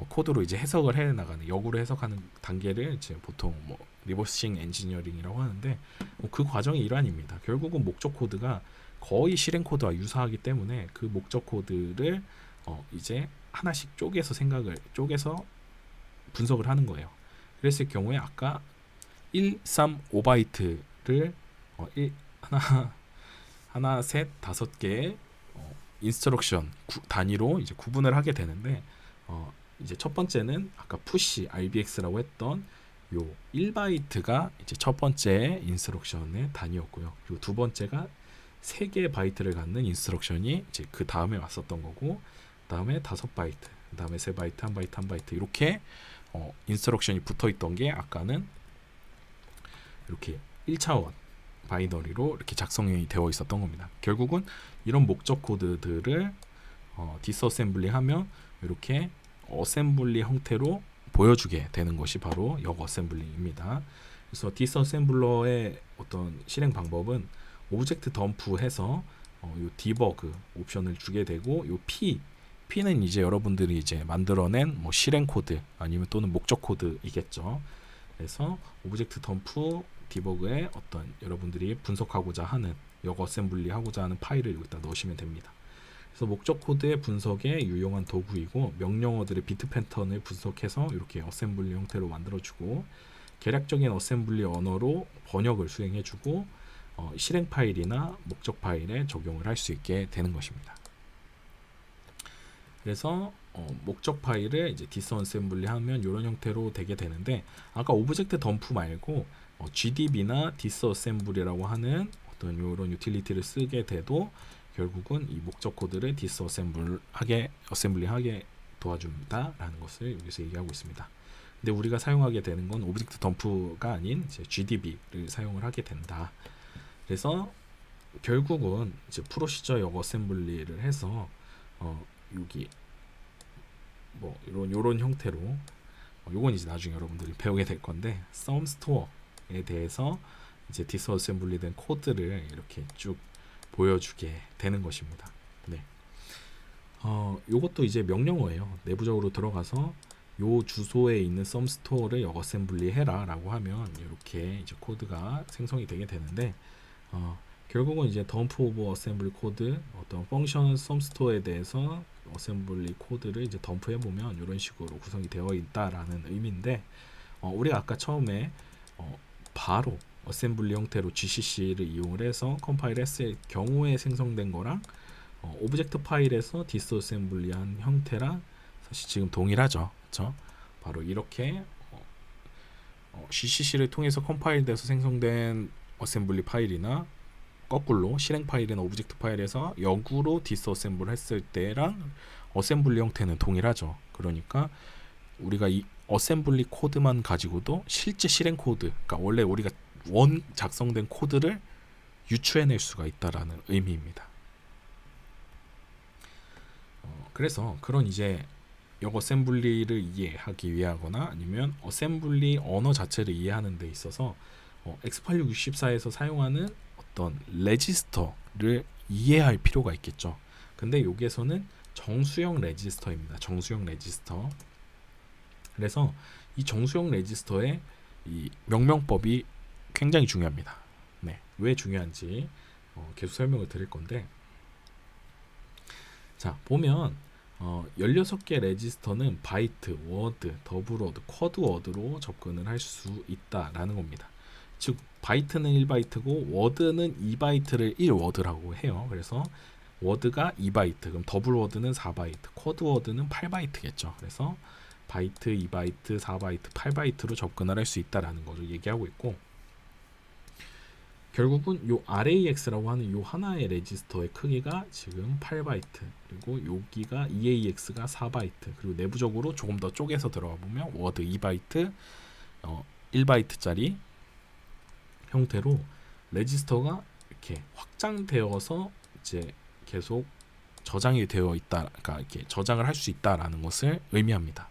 코드로 이제 해석을 해 나가는 역으로 해석하는 단계를 이제 보통 뭐 리버싱 엔지니어링이라고 하는데 그 과정의 일환입니다. 결국은 목적 코드가 거의 실행 코드와 유사하기 때문에 그 목적 코드를 이제 하나씩 쪼개서 분석을 하는 거예요. 그랬을 경우에 아까 1, 3, 5바이트를 하나, 셋, 5개의 인스트럭션 단위로 이제 구분을 하게 되는데 이제 첫 번째는 아까 푸시 RBX라고 했던 요 1바이트가 이제 첫 번째 인스트럭션의 단위였고요. 그리고 두 번째가 3개의 바이트를 갖는 인스트럭션이 이제 그 다음에 왔었던 거고, 다음에 5바이트, 그 다음에 3바이트, 1바이트, 1바이트 이렇게 인스트럭션이 붙어 있던 게 아까는 이렇게 1차원 바이너리로 이렇게 작성이 되어 있었던 겁니다. 결국은 이런 목적 코드들을 디스어셈블리 하면 이렇게 어셈블리 형태로 보여주게 되는 것이 바로 역 어셈블리입니다. 그래서 디스어셈블러의 어떤 실행 방법은 오브젝트 덤프해서 요 디버그 옵션을 주게 되고, 요 P는 이제 여러분들이 이제 만들어낸 뭐 실행 코드 아니면 또는 목적 코드이겠죠. 그래서 오브젝트 덤프 디버그에 어떤 여러분들이 분석하고자 하는 역 어셈블리 하고자 하는 파일을 여기다 넣으시면 됩니다. 그래서 목적 코드의 분석에 유용한 도구이고, 명령어들의 비트 패턴을 분석해서 이렇게 어셈블리 형태로 만들어주고, 계략적인 어셈블리 언어로 번역을 수행해주고 실행 파일이나 목적 파일에 적용을 할 수 있게 되는 것입니다. 그래서 목적 파일을 이제 디스어셈블리 하면 이런 형태로 되게 되는데, 아까 오브젝트 덤프 말고 GDB나 디스어셈블리라고 하는 어떤 이런 유틸리티를 쓰게 돼도 결국은 이 목적 코드를 디스어셈블리하게 도와준다라는 것을 여기서 얘기하고 있습니다. 근데 우리가 사용하게 되는 건 오브젝트 덤프가 아닌 이제 GDB를 사용을 하게 된다. 그래서 결국은 이제 프로시저 역 어셈블리를 해서 여기 뭐 이런 형태로 요건 이제 나중에 여러분들이 배우게 될 건데, 썸 스토어에 대해서 이제 디스어셈블리 된 코드를 이렇게 쭉 보여주게 되는 것입니다. 네. 요것도 이제 명령어예요. 내부적으로 들어가서 요 주소에 있는 썸 스토어를 역 어셈블리 해라라고 하면 이렇게 이제 코드가 생성이 되게 되는데, 결국은 이제 덤프 오브 어셈블리 코드, 어떤 펑션 썸 스토어에 대해서 어셈블리 코드를 이제 덤프해 보면 이런 식으로 구성이 되어 있다라는 의미인데, 우리가 아까 처음에 바로 어셈블리 형태로 GCC를 이용을 해서 컴파일 했을 경우에 생성된 거랑 오브젝트 파일에서 디스어셈블리한 형태랑 사실 지금 동일하죠. 그렇죠? 바로 이렇게 GCC를 통해서 컴파일돼서 생성된 어셈블리 파일이나 거꾸로 실행 파일이나 오브젝트 파일에서 역으로 디스어셈블 했을 때랑 어셈블리 형태는 동일하죠. 그러니까 우리가 이 어셈블리 코드만 가지고도 실제 실행 코드, 그러니까 원래 우리가 원 작성된 코드를 유추해낼 수가 있다라는 의미입니다. 그래서 그런 이제 역 어셈블리를 이해하기 위하거나 아니면 어셈블리 언어 자체를 이해하는 데 있어서 X8664에서 사용하는 어떤 레지스터를 이해할 필요가 있겠죠. 근데 여기에서는 정수형 레지스터입니다. 정수형 레지스터. 그래서 이 정수형 레지스터의 이 명명법이 굉장히 중요합니다. 네, 왜 중요한지 계속 설명을 드릴 건데, 자 보면 16개 레지스터는 바이트, 워드, 더블 워드, 쿼드 워드로 접근을 할 수 있다라는 겁니다. 즉 바이트는 1바이트고 워드는 2바이트를 1워드라고 해요. 그래서 워드가 2바이트, 그럼 더블 워드는 4바이트, 쿼드 워드는 8바이트겠죠. 그래서 바이트, 2바이트, 4바이트, 8바이트로 접근을 할 수 있다라는 것을 얘기하고 있고, 결국은 요 RAX라고 하는 요 하나의 레지스터의 크기가 지금 8바이트, 그리고 여기가 EAX가 4바이트, 그리고 내부적으로 조금 더 쪼개서 들어가 보면 워드 2바이트, 1바이트짜리 형태로 레지스터가 이렇게 확장되어서 이제 계속 저장이 되어 있다, 그러니까 이렇게 저장을 할 수 있다라는 것을 의미합니다.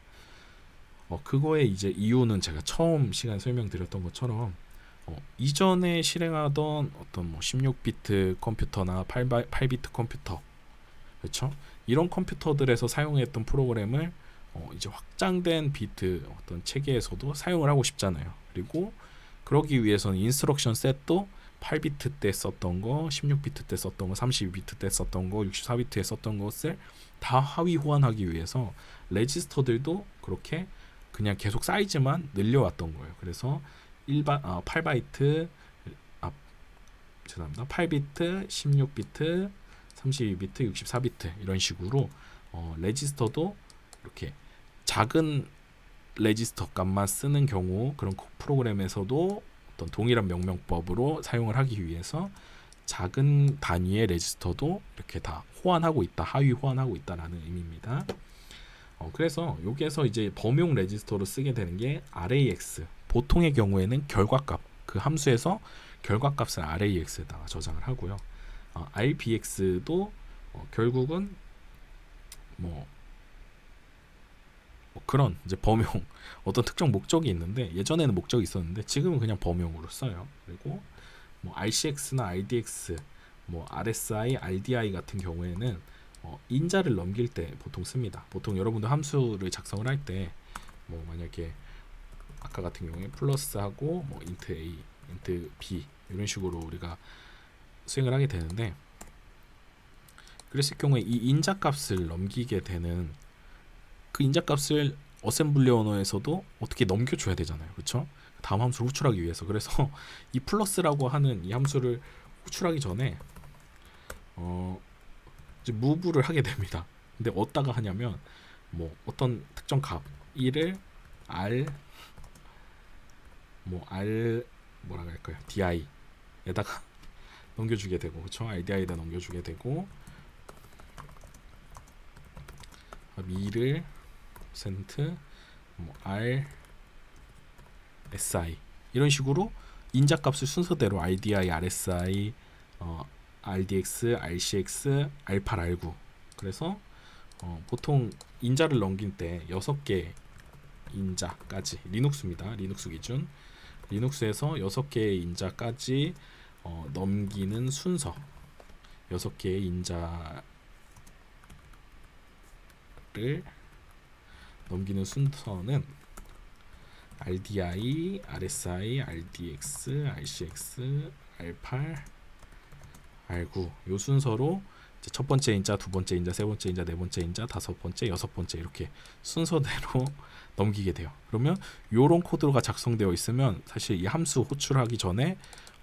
그거의 이제 이유는 제가 처음 시간 설명드렸던 것처럼 이전에 실행하던 어떤 뭐 16비트 컴퓨터나 8비트 컴퓨터, 그렇죠? 이런 컴퓨터들에서 사용했던 프로그램을 이제 확장된 비트 어떤 체계에서도 사용을 하고 싶잖아요. 그리고 그러기 위해서는 인스트럭션 셋도 8비트 때 썼던 거, 16비트 때 썼던 거, 32비트 때 썼던 거, 64비트에 썼던 것을 다 하위 호환하기 위해서 레지스터들도 그렇게 그냥 계속 사이즈만 늘려왔던 거예요. 그래서 8바이트, 죄송합니다. 8비트, 16비트, 32비트, 64비트 이런 식으로 레지스터도 이렇게 작은 레지스터 값만 쓰는 경우, 그런 프로그램에서도 어떤 동일한 명명법으로 사용을 하기 위해서 작은 단위의 레지스터도 이렇게 다 호환하고 있다, 하위 호환하고 있다라는 의미입니다. 그래서 여기에서 이제 범용 레지스터로 쓰게 되는 게 RAX, 보통의 경우에는 결과값, 그 함수에서 결과값을 RAX에다가 저장을 하고요. RBX도 결국은 뭐 그런 이제 범용 어떤 특정 목적이 있는데, 예전에는 목적이 있었는데 지금은 그냥 범용으로 써요. 그리고 뭐 RCX나 RDX, 뭐 RSI, RDI 같은 경우에는 인자를 넘길 때 보통 씁니다. 보통 여러분도 함수를 작성을 할 때 뭐 만약에 아까 같은 경우에 플러스하고 뭐 인트 A, 인트 B 이런 식으로 우리가 수행을 하게 되는데, 그랬을 경우에 이 인자 값을 넘기게 되는 그 인자 값을 어셈블리 언어에서도 어떻게 넘겨줘야 되잖아요. 그렇죠? 다음 함수를 호출하기 위해서. 그래서 이 플러스라고 하는 이 함수를 호출하기 전에 이제 move를 하게 됩니다. 근데 어디다가 하냐면 뭐 어떤 특정 값 1을 r 뭐라 할까요? di에다가 넘겨주게 되고, 그렇죠? rdi에다 넘겨주게 되고, 2를 %, r si 이런 식으로 인자값을 순서대로 rdi, rsi, rdx, rcx, r8, r9. 그래서 보통 인자를 넘길 때 6개 인자까지, 리눅스입니다. 리눅스 기준. 리눅스에서 6개의 인자까지 넘기는 순서, 6개의 인자를 넘기는 순서는 RDI, RSI, RDX, RCX, R8, R9 요 순서로 이제 첫 번째 인자, 두 번째 인자, 세 번째 인자, 네 번째 인자, 다섯 번째, 여섯 번째 이렇게 순서대로 넘기게 돼요. 그러면 요런 코드가 작성되어 있으면 사실 이 함수 호출하기 전에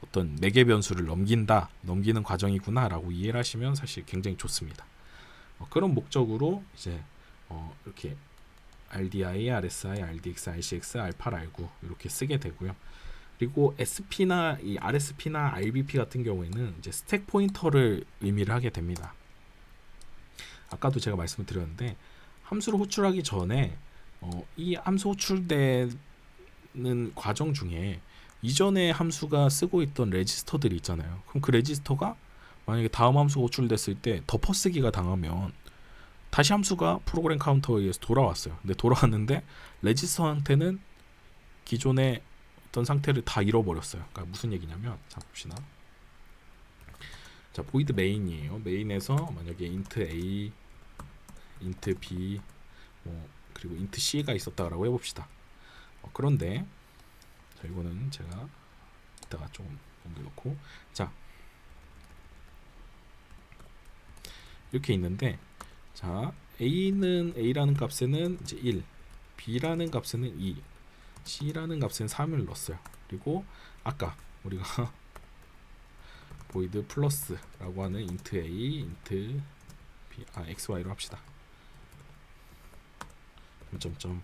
어떤 매개 변수를 넘기는 과정이구나 라고 이해를 하시면 사실 굉장히 좋습니다. 그런 목적으로 이제 이렇게 RDI, RSI, RDX, RCX, R8, R9 이렇게 쓰게 되고요. 그리고 SP나 이 RSP나 RBP 같은 경우에는 이제 스택 포인터를 의미를 하게 됩니다. 아까도 제가 말씀을 드렸는데 함수를 호출하기 전에 이 함수 호출되는 과정 중에 이전에 함수가 쓰고 있던 레지스터들이 있잖아요. 그럼 그 레지스터가 만약에 다음 함수 호출됐을 때 덮어쓰기가 당하면 다시 함수가 프로그램 카운터에 의해서 돌아왔어요. 근데 돌아왔는데 레지스터 상태는 기존의 어떤 상태를 다 잃어버렸어요. 그러니까 무슨 얘기냐면, 자 봅시다. 자 void main이에요. main에서 만약에 int a, int b, 그리고 int c가 있었다라고 해봅시다. 그런데 자 이거는 제가 이따가 좀 옮겨놓고, 자 이렇게 있는데, 자 a라는 값에는 이제 1, b라는 값에는 2, c라는 값에는 3을 넣었어요. 그리고 아까 우리가 void 플러스라고 하는 int a, int b, xy로 합시다. 점점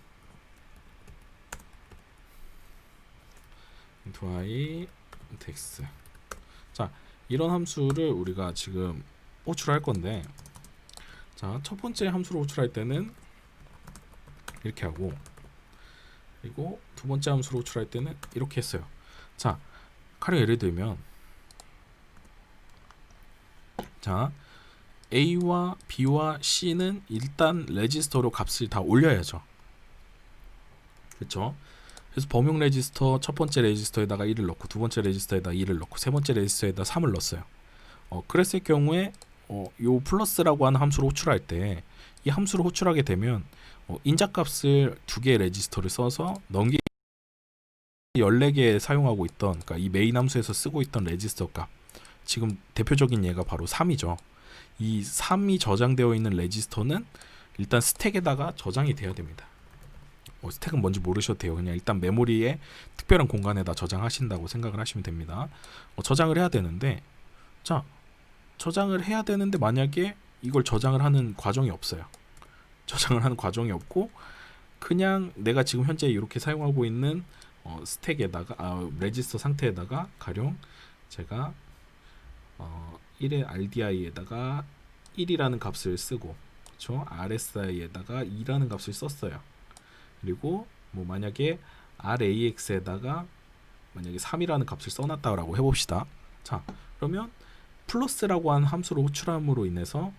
int y, int x. 자 이런 함수를 우리가 지금 호출할 건데, 자 첫 번째 함수로 호출할 때는 이렇게 하고, 그리고 두 번째 함수로 호출할 때는 이렇게 했어요. 자 가령 예를 들면, 자 A와 B와 C는 일단 레지스터로 값을 다 올려야죠. 그렇죠? 그래서 범용 레지스터 첫 번째 레지스터에다가 1을 넣고, 두 번째 레지스터에다 2를 넣고, 세 번째 레지스터에다 3을 넣었어요. 그랬을 경우에 요 플러스라고 하는 함수를 호출할 때, 이 함수를 호출하게 되면 인자값을 두 개의 레지스터를 써서 넘기 14개 사용하고 있던, 그러니까 이 메인 함수에서 쓰고 있던 레지스터 값, 지금 대표적인 예가 바로 3이죠. 이 3이 저장되어 있는 레지스터는 일단 스택에다가 저장이 돼야 됩니다. 스택은 뭔지 모르셔도 돼요. 그냥 일단 메모리에 특별한 공간에다 저장하신다고 생각을 하시면 됩니다. 저장을 해야 되는데, 자 저장을 해야 되는데 만약에 이걸 저장을 하는 과정이 없어요. 저장을 하는 과정이 없고 그냥 내가 지금 현재 이렇게 사용하고 있는 스택에다가 레지스터 상태에다가 가령 제가 1의 RDI에다가 1이라는 값을 쓰고, 그렇죠? RSI에다가 2라는 값을 썼어요. 그리고 뭐 만약에 RAX에다가 만약에 3이라는 값을 써놨다라고 해봅시다. 자 그러면 플러스라고 한 함수로 호출함으로 인해서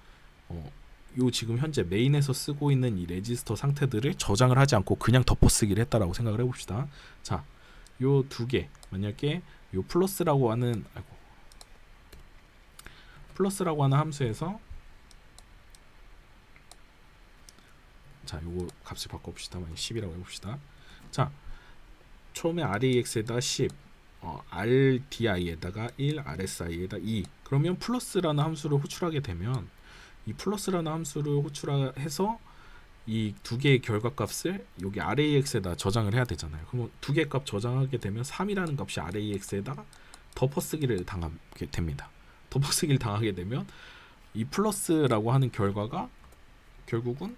요 지금 현재 메인에서 쓰고 있는 이 레지스터 상태들을 저장을 하지 않고 그냥 덮어쓰기를 했다라고 생각을 해봅시다. 자, 요 두 개, 만약에 요 플러스라고 하는 함수에서, 자 요거 값을 바꿔봅시다. 만약 10이라고 해봅시다. 자 처음에 RAX에다가 10, RDI에다가 1, RSI에다가 2. 그러면 플러스라는 함수를 호출하게 되면, 이 플러스라는 함수를 호출해서 이 두 개의 결과값을 여기 RAX에다 저장을 해야 되잖아요. 그럼 두 개 값 저장하게 되면 3이라는 값이 RAX에다가 덮어쓰기를 당하게 됩니다. 덮어쓰기를 당하게 되면 이 플러스라고 하는 결과가 결국은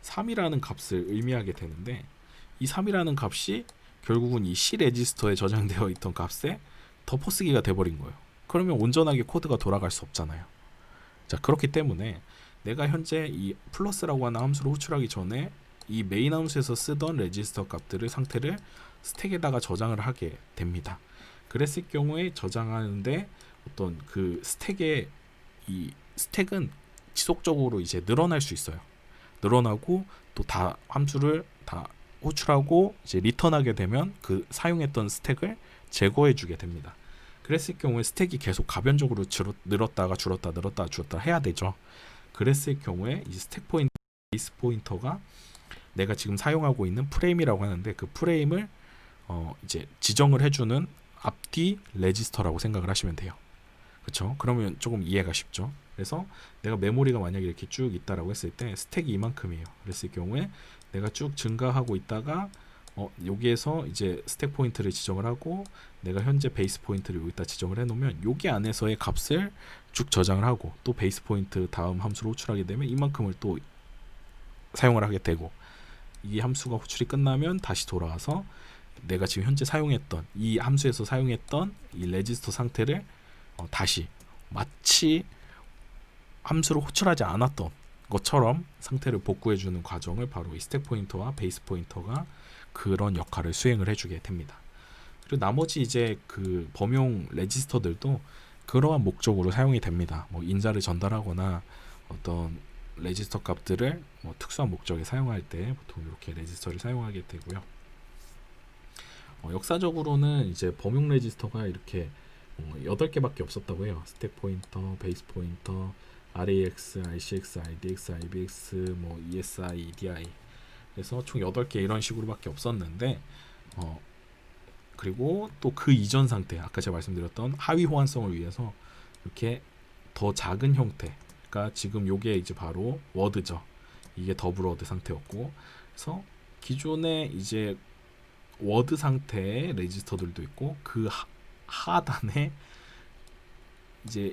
3이라는 값을 의미하게 되는데, 이 3이라는 값이 결국은 이 C 레지스터에 저장되어 있던 값에 덮어쓰기가 돼버린 거예요. 그러면 온전하게 코드가 돌아갈 수 없잖아요. 자, 그렇기 때문에 내가 현재 이 플러스라고 하는 함수를 호출하기 전에 이 메인 함수에서 쓰던 레지스터 값들을 상태를 스택에다가 저장을 하게 됩니다. 그랬을 경우에 저장하는데 어떤 그 스택의 이 스택은 지속적으로 이제 늘어날 수 있어요. 늘어나고 또 다 함수를 다 호출하고 이제 리턴하게 되면 그 사용했던 스택을 제거해 주게 됩니다. 그랬을 경우에 스택이 계속 가변적으로 늘었다가 줄었다 늘었다가 줄었다 해야 되죠. 그랬을 경우에 이 스택 포인터, 베이스 포인터가 내가 지금 사용하고 있는 프레임이라고 하는데, 그 프레임을 이제 지정을 해주는 앞뒤 레지스터라고 생각을 하시면 돼요. 그렇죠? 그러면 조금 이해가 쉽죠. 그래서 내가 메모리가 만약에 이렇게 쭉 있다라고 했을 때 스택이 이만큼이에요. 그랬을 경우에 내가 쭉 증가하고 있다가 여기에서 이제 스택 포인트를 지정을 하고 내가 현재 베이스 포인트를 여기다 지정을 해놓으면 여기 안에서의 값을 쭉 저장을 하고 또 베이스 포인트 다음 함수로 호출하게 되면 이만큼을 또 사용을 하게 되고, 이 함수가 호출이 끝나면 다시 돌아와서 내가 지금 현재 사용했던 이 함수에서 사용했던 이 레지스터 상태를 다시 마치 함수를 호출하지 않았던 것처럼 상태를 복구해주는 과정을 바로 이 스택 포인터와 베이스 포인터가 그런 역할을 수행을 해주게 됩니다. 그리고 나머지 이제 그 범용 레지스터들도 그러한 목적으로 사용이 됩니다. 뭐 인자를 전달하거나 어떤 레지스터 값들을 뭐 특수한 목적에 사용할 때 보통 이렇게 레지스터를 사용하게 되고요. 역사적으로는 이제 범용 레지스터가 이렇게 8개밖에 없었다고 해요. 스택 포인터, 베이스 포인터, RAX, RCX, RDX, RBX, 뭐 ESI, EDI. 그래서 총 8개 이런 식으로밖에 없었는데, 그리고 또 그 이전 상태, 아까 제가 말씀드렸던 하위 호환성을 위해서 이렇게 더 작은 형태, 그러니까 지금 요게 이제 바로 워드죠. 이게 더블 워드 상태였고, 그래서 기존에 이제 워드 상태의 레지스터들도 있고 그 하단에 이제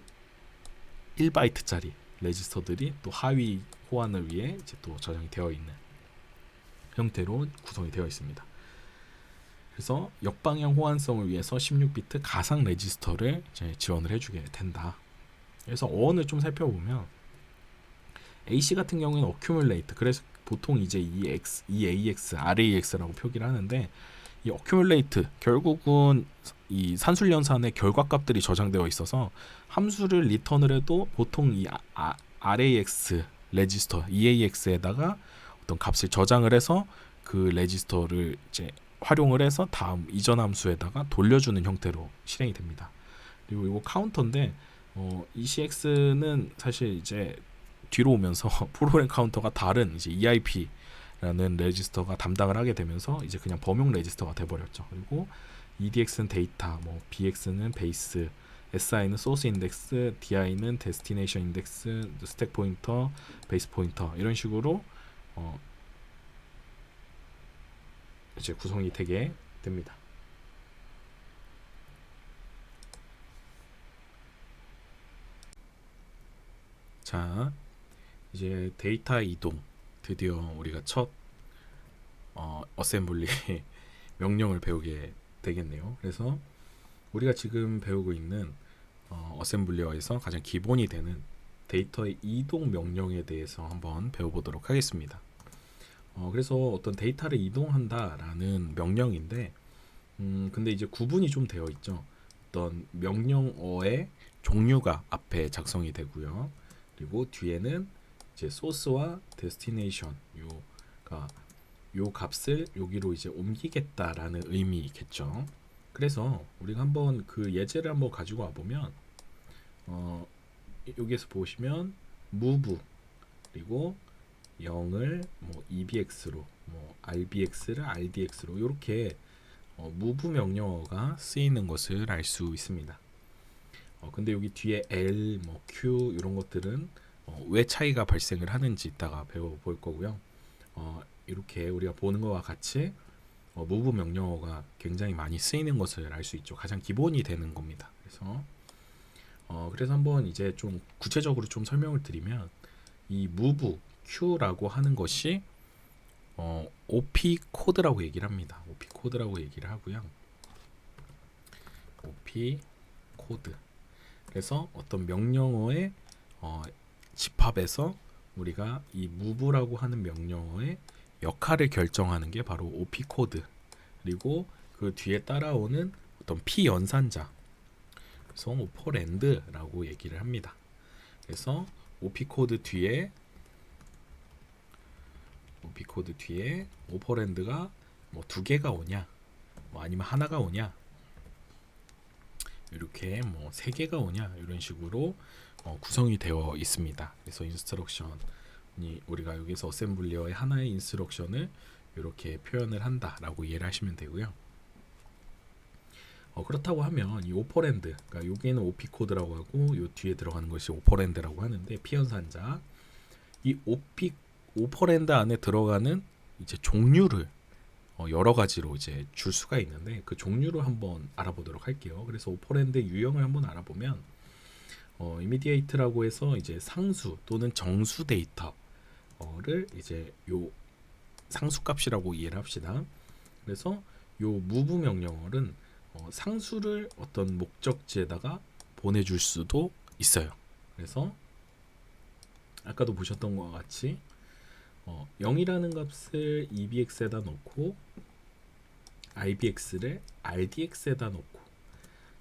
1바이트짜리 레지스터들이 또 하위 호환을 위해 이제 또 저장이 되어 있는 형태로 구성이 되어 있습니다. 그래서 역방향 호환성을 위해서 16비트 가상 레지스터를 이제 지원을 해주게 된다. 그래서 어원을 좀 살펴보면 AC 같은 경우에는 accumulate, 그래서 보통 이제 EAX, RAX라고 표기를 하는데, 이 accumulate 결국은 이 산술연산의 결과값들이 저장되어 있어서 함수를 리턴을 해도 보통 이 RAX 레지스터 EAX에다가 어떤 값을 저장을 해서 그 레지스터를 이제 활용을 해서 다음 이전 함수에다가 돌려주는 형태로 실행이 됩니다. 그리고 이거 카운터인데 ECX는 사실 이제 뒤로 오면서 프로그램 카운터가 다른 이제 EIP라는 레지스터가 담당을 하게 되면서 이제 그냥 범용 레지스터가 돼버렸죠. 그리고 EDX는 데이터, 뭐 BX는 베이스, SI는 소스 인덱스, DI는 데스티네이션 인덱스, 스택 포인터, 베이스 포인터, 이런 식으로 이제 구성이 되게 됩니다. 자, 이제 데이터 이동, 드디어 우리가 첫 어셈블리 명령을 배우게 되겠네요. 그래서 우리가 지금 배우고 있는 어셈블리어에서 가장 기본이 되는 데이터의 이동 명령에 대해서 한번 배워보도록 하겠습니다. 그래서 어떤 데이터를 이동한다라는 명령인데, 근데 이제 구분이 좀 되어 있죠. 어떤 명령어의 종류가 앞에 작성이 되고요. 그리고 뒤에는 이제 소스와 데스티네이션, 요 값을 여기로 이제 옮기겠다라는 의미겠죠. 그래서 우리가 한번 그 예제를 한번 가지고 와 보면, 여기에서 보시면 move, 그리고 0을 뭐 EBX로, 뭐 RBX를 RDX로 이렇게 move 명령어가 쓰이는 것을 알 수 있습니다. 근데 여기 뒤에 L, 뭐 Q 이런 것들은 왜 차이가 발생을 하는지 이따가 배워볼 거고요. 이렇게 우리가 보는 것과 같이 move 명령어가 굉장히 많이 쓰이는 것을 알 수 있죠. 가장 기본이 되는 겁니다. 그래서 한번 이제 좀 구체적으로 좀 설명을 드리면 이 move q라고 하는 것이 OP 코드라고 얘기를 합니다. OP 코드라고 얘기를 하고요. OP 코드. 그래서 어떤 명령어의 집합에서 우리가 이 move라고 하는 명령어의 역할을 결정하는 게 바로 OP 코드. 그리고 그 뒤에 따라오는 어떤 P 연산자. 그래서 오퍼랜드라고 얘기를 합니다. 그래서 OP 코드 뒤에 오퍼랜드가 뭐 두 개가 오냐, 뭐 아니면 하나가 오냐, 이렇게 뭐 세 개가 오냐 이런 식으로 구성이 되어 있습니다. 그래서 인스트럭션이 우리가 여기서 어셈블리어의 하나의 인스트럭션을 이렇게 표현을 한다라고 이해를 하시면 되고요. 그렇다고 하면 이 오퍼랜드, 그러니까 여기에는 OP 코드라고 하고 요 뒤에 들어가는 것이 오퍼랜드라고 하는데 피연산자, 이 오퍼랜드 안에 들어가는 이제 종류를 여러 가지로 이제 줄 수가 있는데 그 종류를 한번 알아보도록 할게요. 그래서 오퍼랜드 유형을 한번 알아보면 이미디에이트라고 해서 이제 상수 또는 정수 데이터를 이제 요 상수값이라고 이해를 합시다. 그래서 요 move 명령어는 상수를 어떤 목적지에다가 보내줄 수도 있어요. 그래서 아까도 보셨던 것과 같이 0이라는 값을 EBX에다 넣고 IBX를 RDX에다 넣고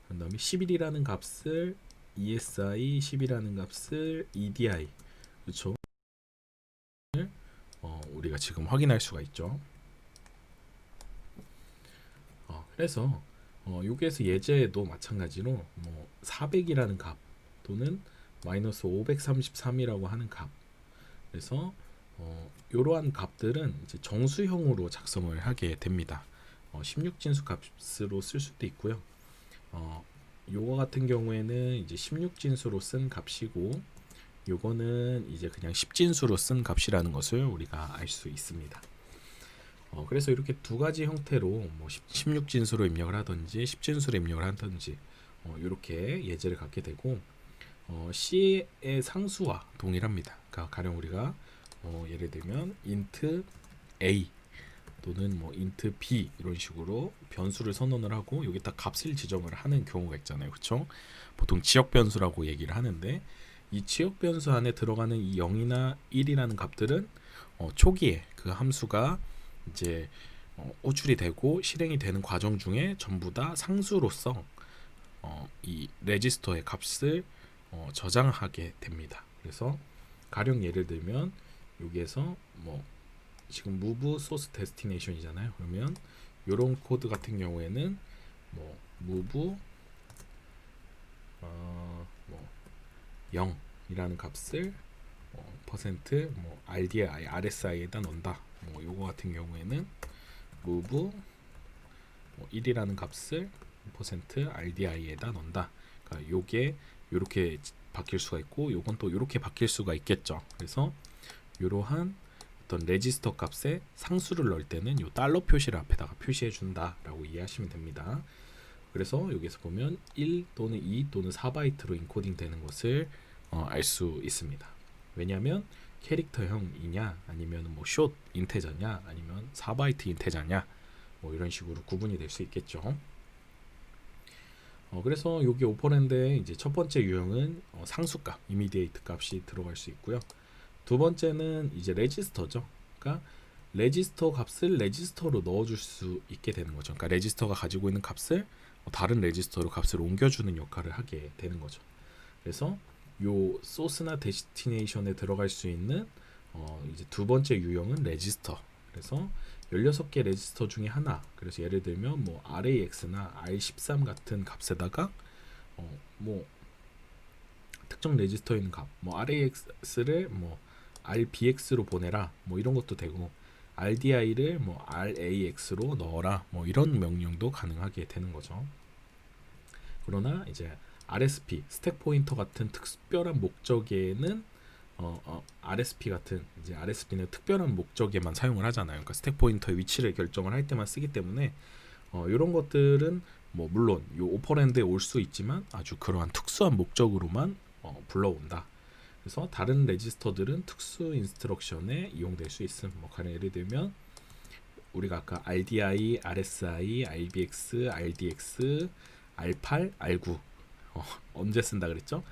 그 다음에 11이라는 값을 ESI, 10이라는 값을 EDI, 그렇죠? 우리가 지금 확인할 수가 있죠. 그래서 여기에서 예제도 마찬가지로 뭐 400이라는 값 또는 마이너스 533이라고 하는 값, 그래서 이러한 값들은 이제 정수형으로 작성을 하게 됩니다. 16진수 값으로 쓸 수도 있고요. 요거 같은 경우에는 이제 16진수로 쓴 값이고 요거는 이제 그냥 10진수로 쓴 값이라는 것을 우리가 알 수 있습니다. 그래서 이렇게 두 가지 형태로 뭐 16진수로 입력을 하든지 10진수로 입력을 하든지 이렇게 예제를 갖게 되고 C의 상수와 동일합니다. 그러니까 가령 우리가 예를 들면 int a 또는 뭐 int b 이런 식으로 변수를 선언을 하고 여기다 값을 지정을 하는 경우가 있잖아요. 그렇죠? 보통 지역 변수라고 얘기를 하는데 이 지역 변수 안에 들어가는 이 0이나 1이라는 값들은 초기에 그 함수가 이제 호출이 되고 실행이 되는 과정 중에 전부 다 상수로서 이 레지스터의 값을 저장하게 됩니다. 그래서 가령 예를 들면 여기에서 뭐 지금 move source destination이잖아요. 그러면 이런 코드 같은 경우에는 뭐 move 뭐 0이라는 값을 뭐 RDI, RSI에다 넣는다. 뭐 요거 같은 경우에는 move 뭐 1이라는 값을 %RDI에다 넣는다. 그러니까 요게 요렇게 바뀔 수가 있고 요건 또 요렇게 바뀔 수가 있겠죠. 그래서 이러한 어떤 레지스터 값에 상수를 넣을 때는 요 달러 표시를 앞에다가 표시해 준다라고 이해하시면 됩니다. 그래서 여기서 보면 1 또는 2 또는 4바이트로 인코딩 되는 것을 알 수 있습니다. 왜냐하면 캐릭터형이냐 아니면 뭐 숏 인테저냐 아니면 4바이트 인테저냐 뭐 이런 식으로 구분이 될 수 있겠죠. 그래서 여기 오퍼랜드의 이제 첫 번째 유형은 상수값, 이미디에이트 값이 들어갈 수 있고요. 두 번째는 이제 레지스터죠. 그러니까 레지스터 값을 레지스터로 넣어줄 수 있게 되는 거죠. 그러니까 레지스터가 가지고 있는 값을 다른 레지스터로 값을 옮겨주는 역할을 하게 되는 거죠. 그래서 요 소스나 데스티네이션에 들어갈 수 있는 이제 두 번째 유형은 레지스터. 그래서 16개 레지스터 중에 하나. 그래서 예를 들면 뭐 RAX나 R13 같은 값에다가 뭐 특정 레지스터에 있는 값, 뭐 RAX를 뭐 RBX로 보내라, 뭐 이런 것도 되고 RDI를 뭐 RAX로 넣어라, 뭐 이런 명령도 가능하게 되는 거죠. 그러나 이제 RSP, 스택 포인터 같은 특별한 목적에는 RSP 같은 이제 RSP는 특별한 목적에만 사용을 하잖아요. 그러니까 스택 포인터의 위치를 결정을 할 때만 쓰기 때문에 이런 것들은 뭐 물론 요 오퍼랜드에 올 수 있지만 아주 그러한 특수한 목적으로만 불러온다. 그래서 다른 레지스터들은 특수 인스트럭션에 이용될 수 있음. 뭐 가령 예를 들면 우리가 아까 RDI, RSI, RBX, RDX, R8, R9 언제 쓴다 그랬죠?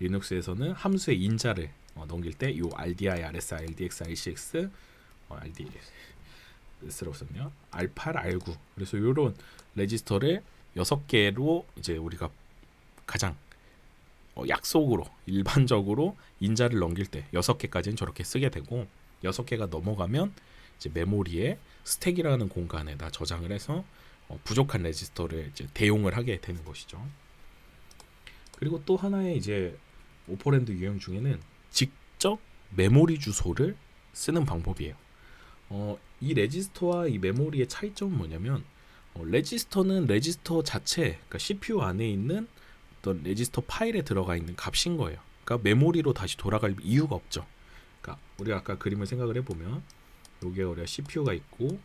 리눅스에서는 함수의 인자를 넘길 때 이 RDI, RSI, RDX, RCX, RDX라고 썼네요. R8, R9. 그래서 이런 레지스터를 6개로 이제 우리가 가장 약속으로 일반적으로 인자를 넘길 때 6개까지는 저렇게 쓰게 되고 6개가 넘어가면 이제 메모리에 스택이라는 공간에다 저장을 해서 부족한 레지스터를 이제 대용을 하게 되는 것이죠. 그리고 또 하나의 이제 오퍼랜드 유형 중에는 직접 메모리 주소를 쓰는 방법이에요. 이 레지스터와 이 메모리의 차이점은 뭐냐면 레지스터는 레지스터 자체, 그러니까 CPU 안에 있는 어떤 레지스터 파일에 들어가 있는 값인 거예요. 그러니까 메모리로 다시 돌아갈 이유가 없죠. 그러니까 우리가 아까 그림을 생각을 해보면 여기에 우리가 CPU가 있고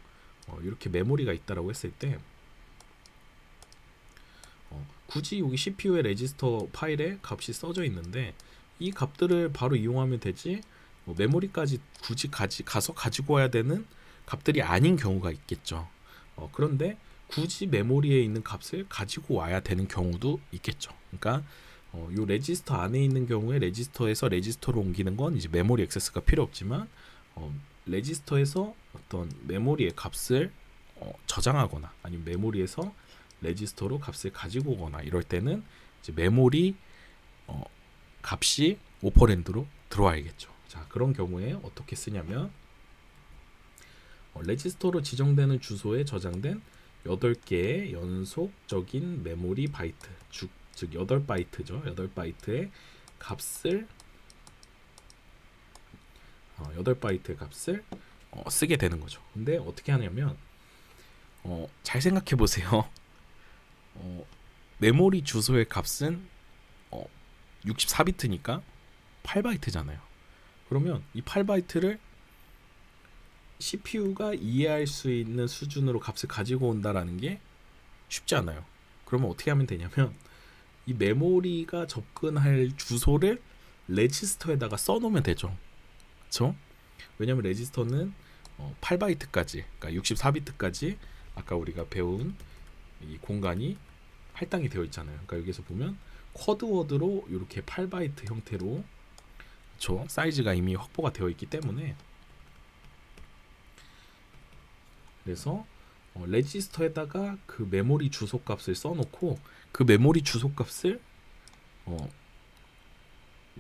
이렇게 메모리가 있다라고 했을 때 굳이 여기 CPU의 레지스터 파일에 값이 써져 있는데 이 값들을 바로 이용하면 되지 메모리까지 굳이 가서 가지고 와야 되는 값들이 아닌 경우가 있겠죠. 그런데 굳이 메모리에 있는 값을 가지고 와야 되는 경우도 있겠죠. 그러니까 요 레지스터 안에 있는 경우에 레지스터에서 레지스터로 옮기는 건 이제 메모리 액세스가 필요 없지만 레지스터에서 어떤 메모리의 값을 저장하거나 아니면 메모리에서 레지스터로 값을 가지고 오거나 이럴 때는 이제 메모리 값이 오퍼랜드로 들어와야겠죠. 자, 그런 경우에 어떻게 쓰냐면 레지스터로 지정되는 주소에 저장된 8개의 연속적인 메모리 바이트, 즉 8바이트죠. 8바이트의 값을 8바이트의 값을 쓰게 되는 거죠. 근데 어떻게 하냐면 잘 생각해 보세요. 메모리 주소의 값은 64비트니까 8바이트잖아요. 그러면 이 8바이트를 CPU가 이해할 수 있는 수준으로 값을 가지고 온다라는 게 쉽지 않아요. 그러면 어떻게 하면 되냐면 이 메모리가 접근할 주소를 레지스터에다가 써놓으면 되죠. 그렇죠? 왜냐하면 레지스터는 8바이트까지, 그러니까 64비트까지 아까 우리가 배운 이 공간이 할당이 되어 있잖아요. 그러니까 여기서 보면 쿼드워드로 이렇게 8바이트 형태로 그렇죠? 사이즈가 이미 확보가 되어 있기 때문에 그래서 레지스터에다가 그 메모리 주소 값을 써놓고 그 메모리 주소 값을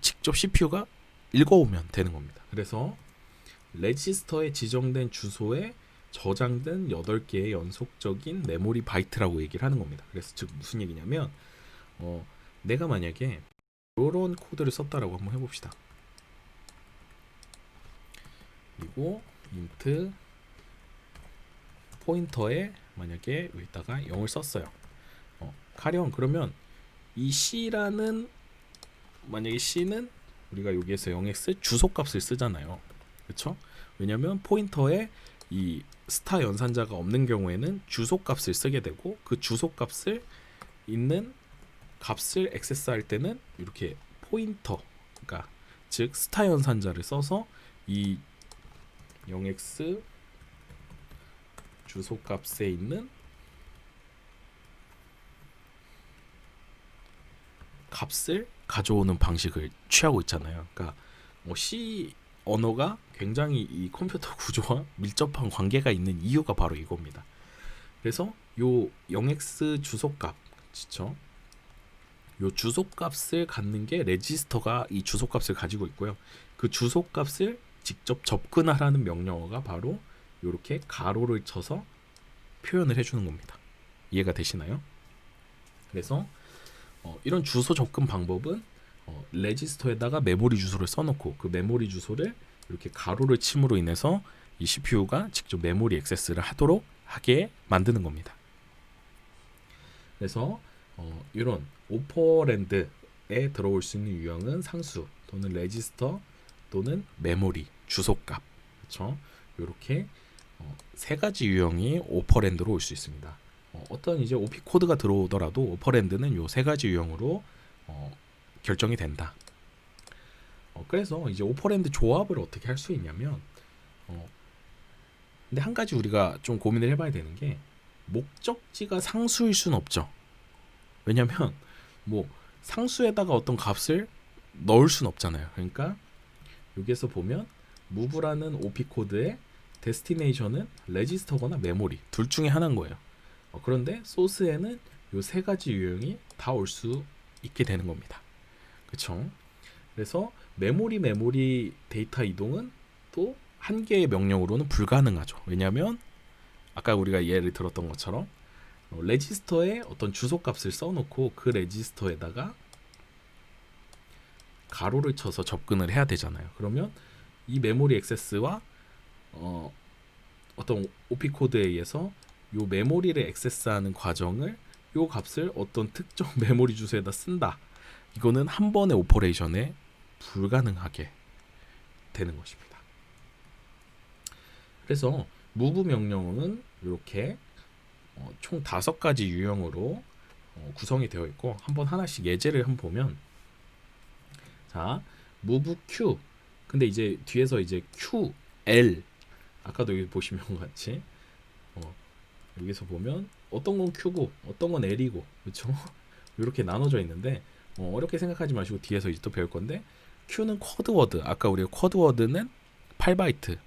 직접 CPU가 읽어오면 되는 겁니다. 그래서 레지스터에 지정된 주소에 저장된 8개의 연속적인 메모리 바이트라고 얘기를 하는 겁니다. 그래서 즉 무슨 얘기냐면 내가 만약에 이런 코드를 썼다라고 한번 해봅시다. 그리고 int 포인터에 만약에 여기다가 0을 썼어요. 가령 그러면 이 C라는 만약에 C는 우리가 여기에서 0x 주소값을 쓰잖아요. 그렇죠? 왜냐면 포인터에 이 스타 연산자가 없는 경우에는 주소값을 쓰게 되고 그 주소값을 있는 값을 액세스할 때는 이렇게 포인터, 그러니까 즉 스타 연산자를 써서 이 0x 주소값에 있는 값을 가져오는 방식을 취하고 있잖아요. 그러니까 C 언어가 굉장히 이 컴퓨터 구조와 밀접한 관계가 있는 이유가 바로 이겁니다. 그래서 요 0x 주소값, 그렇죠? 요 주소값을 갖는 게 레지스터가 이 주소값을 가지고 있고요. 그 주소값을 직접 접근하라는 명령어가 바로 이렇게 가로를 쳐서 표현을 해주는 겁니다. 이해가 되시나요? 그래서 이런 주소 접근 방법은 레지스터에다가 메모리 주소를 써놓고 그 메모리 주소를 이렇게 가로를 침으로 인해서 이 CPU가 직접 메모리 액세스를 하게 만드는 겁니다. 그래서 이런 오퍼랜드에 들어올 수 있는 유형은 상수 또는 레지스터 또는 메모리, 주소값. 그렇죠? 이렇게 세 가지 유형이 오퍼랜드로 올 수 있습니다. 어떤 이제 OP 코드가 들어오더라도 오퍼랜드는 요 세 가지 유형으로 결정이 된다. 그래서 이제 오퍼랜드 조합을 어떻게 할 수 있냐면 근데 한 가지 우리가 좀 고민을 해봐야 되는 게 목적지가 상수일 순 없죠. 왜냐면 뭐 상수에다가 어떤 값을 넣을 순 없잖아요. 그러니까 여기에서 보면 move라는 OP 코드의 데스티네이션은 레지스터거나 메모리 둘 중에 하나인 거예요. 그런데 소스에는 요 세 가지 유형이 다 올 수 있게 되는 겁니다. 그렇죠? 그래서 메모리 데이터 이동은 또 한 개의 명령으로는 불가능하죠. 왜냐하면 아까 우리가 예를 들었던 것처럼 레지스터에 어떤 주소값을 써놓고 그 레지스터에다가 가로를 쳐서 접근을 해야 되잖아요. 그러면 이 메모리 액세스와 어떤 OP 코드에 의해서 요 메모리를 액세스하는 과정을 요 값을 어떤 특정 메모리 주소에다 쓴다. 이거는 한 번의 오퍼레이션에 불가능하게 되는 것입니다. 그래서 move 명령은 이렇게 총 5가지 유형으로 구성이 되어 있고 한번 하나씩 예제를 한번 보면 자 move q 근데 이제 뒤에서 이제 q l 아까도 여기 보시면 같이 여기서 보면 어떤 건 q고 어떤 건 l이고 그렇죠? 이렇게 나눠져 있는데 어렵게 생각하지 마시고 뒤에서 이제 또 배울 건데 q는 쿼드워드 아까 우리가 쿼드워드는 8바이트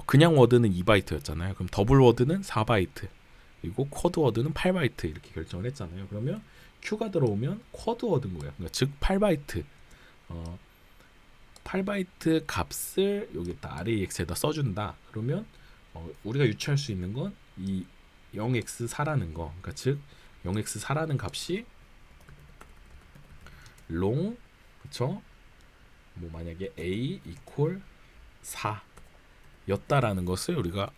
그냥 워드는 2바이트였잖아요. 그럼 더블 워드는 4바이트 그리고 쿼드워드는 8바이트 이렇게 결정을 했잖아요. 그러면 q가 들어오면 쿼드워드인 거예요. 그러니까 즉 8바이트 8바이트 값을 여기다 RAX에다 써준다. 그러면 우리가 유추할 수 있는 건 이 0x4라는 거 그러니까 즉 0x4라는 값이 long 그쵸? 뭐 만약에 a equal 4 였다라는 것을 우리가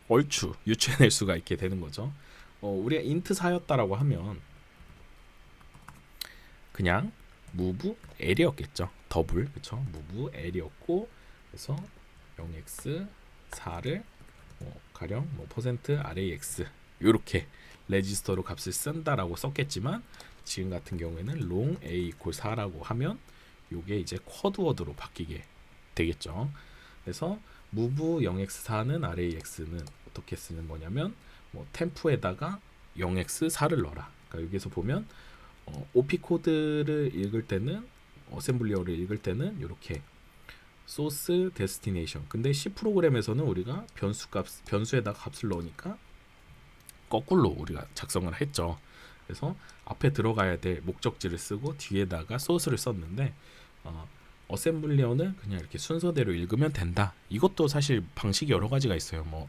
얼추 유추해낼 수가 있게 되는 거죠. 우리가 int 4였다라고 하면 그냥 move l이었겠죠. 더블 그쵸? move l이었고 그래서 0x4를 가령 %rax 이렇게 레지스터로 값을 쓴다라고 썼겠지만 지금 같은 경우에는 long a equal 4라고 하면 요게 이제 쿼드워드로 바뀌게 되겠죠. 그래서 move 0x4는 rax는 어떻게 쓰는 거냐면 템프에다가 0x4를 넣어라. 그러니까 여기서 보면 OP 코드를 읽을 때는 어셈블리어를 읽을 때는 이렇게 소스 데스티네이션. 근데 C 프로그램에서는 우리가 변수에다가 값을 넣으니까 거꾸로 우리가 작성을 했죠. 그래서 앞에 들어가야 될 목적지를 쓰고 뒤에다가 소스를 썼는데 어셈블리어는 그냥 이렇게 순서대로 읽으면 된다. 이것도 사실 방식이 여러 가지가 있어요. 뭐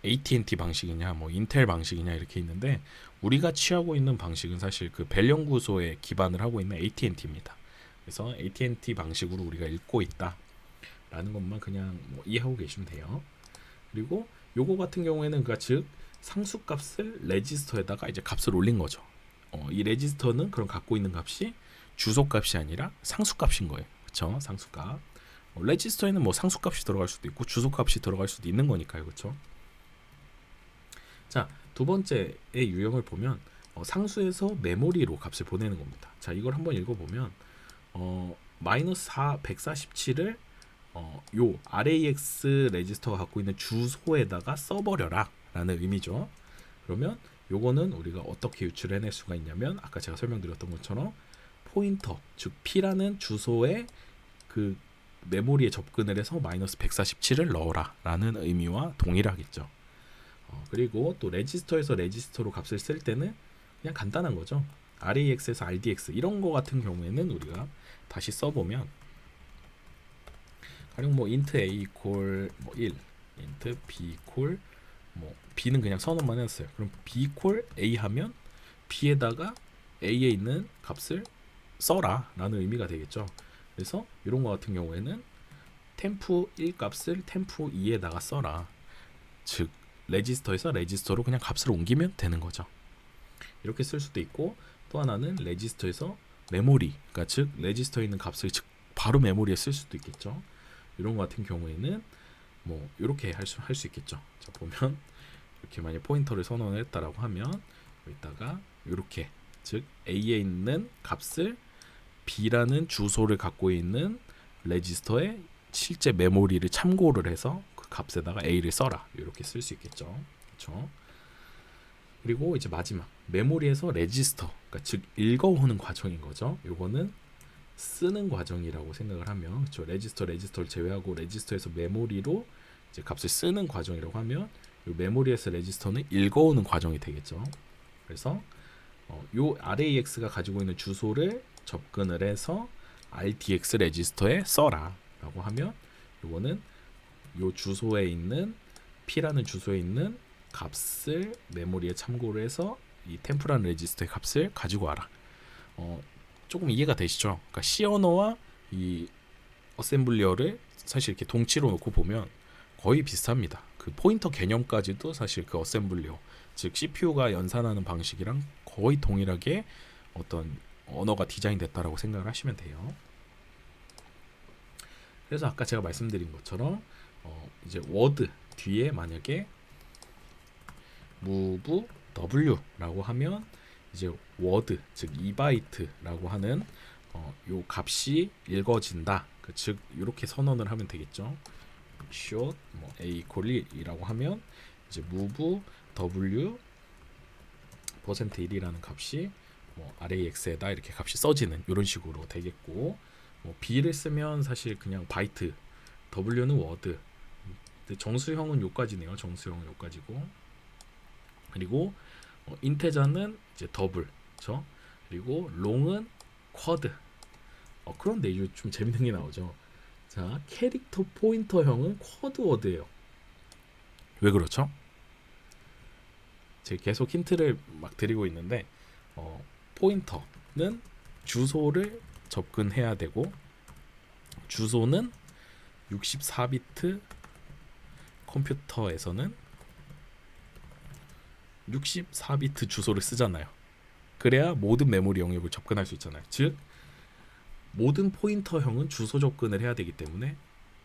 AT&T 방식이냐, 뭐 인텔 방식이냐 이렇게 있는데 우리가 취하고 있는 방식은 사실 그 벨 연구소에 기반을 하고 있는 AT&T입니다. 그래서 AT&T 방식으로 우리가 읽고 있다라는 것만 그냥 이해하고 계시면 돼요. 그리고 요거 같은 경우에는 그러니까 즉 상수값을 레지스터에다가 이제 값을 올린 거죠. 이 레지스터는 그럼 갖고 있는 값이 주소값이 아니라 상수값인 거예요. 그렇죠? 상수값. 레지스터에는 뭐 상수값이 들어갈 수도 있고 주소값이 들어갈 수도 있는 거니까요. 그렇죠? 자, 두 번째의 유형을 보면 상수에서 메모리로 값을 보내는 겁니다. 자, 이걸 한번 읽어보면 마이너스 147을 요 RAX 레지스터가 갖고 있는 주소에다가 써버려라 라는 의미죠. 그러면 요거는 우리가 어떻게 유출을 해낼 수가 있냐면 아까 제가 설명드렸던 것처럼 포인터 즉 P라는 주소에 그 메모리에 접근을 해서 마이너스 147을 넣어라 라는 의미와 동일하겠죠. 그리고 또 레지스터에서 레지스터로 값을 쓸 때는 그냥 간단한 거죠. RAX에서 RDX 이런 거 같은 경우에는 우리가 다시 써보면 가령 뭐 int a equal 1, int b equal b는 그냥 선언만 했어요. 그럼 b equal a 하면 b에다가 a에 있는 값을 써라 라는 의미가 되겠죠. 그래서 이런 거 같은 경우에는 temp 1 값을 temp 2에다가 써라. 즉 레지스터에서 레지스터로 그냥 값을 옮기면 되는 거죠. 이렇게 쓸 수도 있고 또 하나는 레지스터에서 메모리, 그러니까 즉 레지스터에 있는 값을 즉 바로 메모리에 쓸 수도 있겠죠. 이런 거 같은 경우에는 뭐 이렇게 할 수 있겠죠. 자, 보면 이렇게 만약 포인터를 선언을 했다라고 하면 여기다가 이렇게, 즉 A에 있는 값을 B라는 주소를 갖고 있는 레지스터에 실제 메모리를 참고를 해서 그 값에다가 A를 써라, 이렇게 쓸 수 있겠죠. 그렇죠? 그리고 이제 마지막, 메모리에서 레지스터, 그러니까 즉 읽어오는 과정인 거죠. 요거는 쓰는 과정이라고 생각을 하면, 그렇죠? 레지스터를 제외하고 레지스터에서 메모리로 이제 값을 쓰는 과정이라고 하면, 요 메모리에서 레지스터는 읽어오는 과정이 되겠죠. 그래서 요 RAX가 가지고 있는 주소를 접근을 해서 RDX 레지스터에 써라 라고 하면, 요거는 요 주소에 있는 P라는 주소에 있는 값을 메모리에 참고를 해서 이 템프라는 레지스터의 값을 가지고 와라. 조금 이해가 되시죠? 그러니까 C 언어와 이 어셈블리어를 사실 이렇게 동치로 놓고 보면 거의 비슷합니다. 그 포인터 개념까지도 사실 그 어셈블리어, 즉 CPU가 연산하는 방식이랑 거의 동일하게 어떤 언어가 디자인됐다라고 생각을 하시면 돼요. 그래서 아까 제가 말씀드린 것처럼 이제 워드 뒤에 만약에 move w라고 하면 이제 워드, 즉 2바이트라고 하는 요 값이 읽어진다. 즉 이렇게 선언을 하면 되겠죠. short a equal 1이라고 하면 이제 move w %1이라는 값이 RAX에다 이렇게 값이 써지는 이런 식으로 되겠고, B를 쓰면 사실 그냥 바이트, W는 워드, 정수형은 요까지네요. 정수형은 요까지고, 그리고 인테저는 이제 더블, 그렇죠? 그리고 롱은 쿼드. 그런데 이거 좀 재밌는 게 나오죠. 자, 캐릭터 포인터형은 쿼드 워드예요. 왜 그렇죠? 제가 계속 힌트를 막 드리고 있는데 포인터는 주소를 접근해야 되고, 주소는 64비트 컴퓨터에서는 64비트 주소를 쓰잖아요. 그래야 모든 메모리 영역을 접근할 수 있잖아요. 즉 모든 포인터형은 주소 접근을 해야 되기 때문에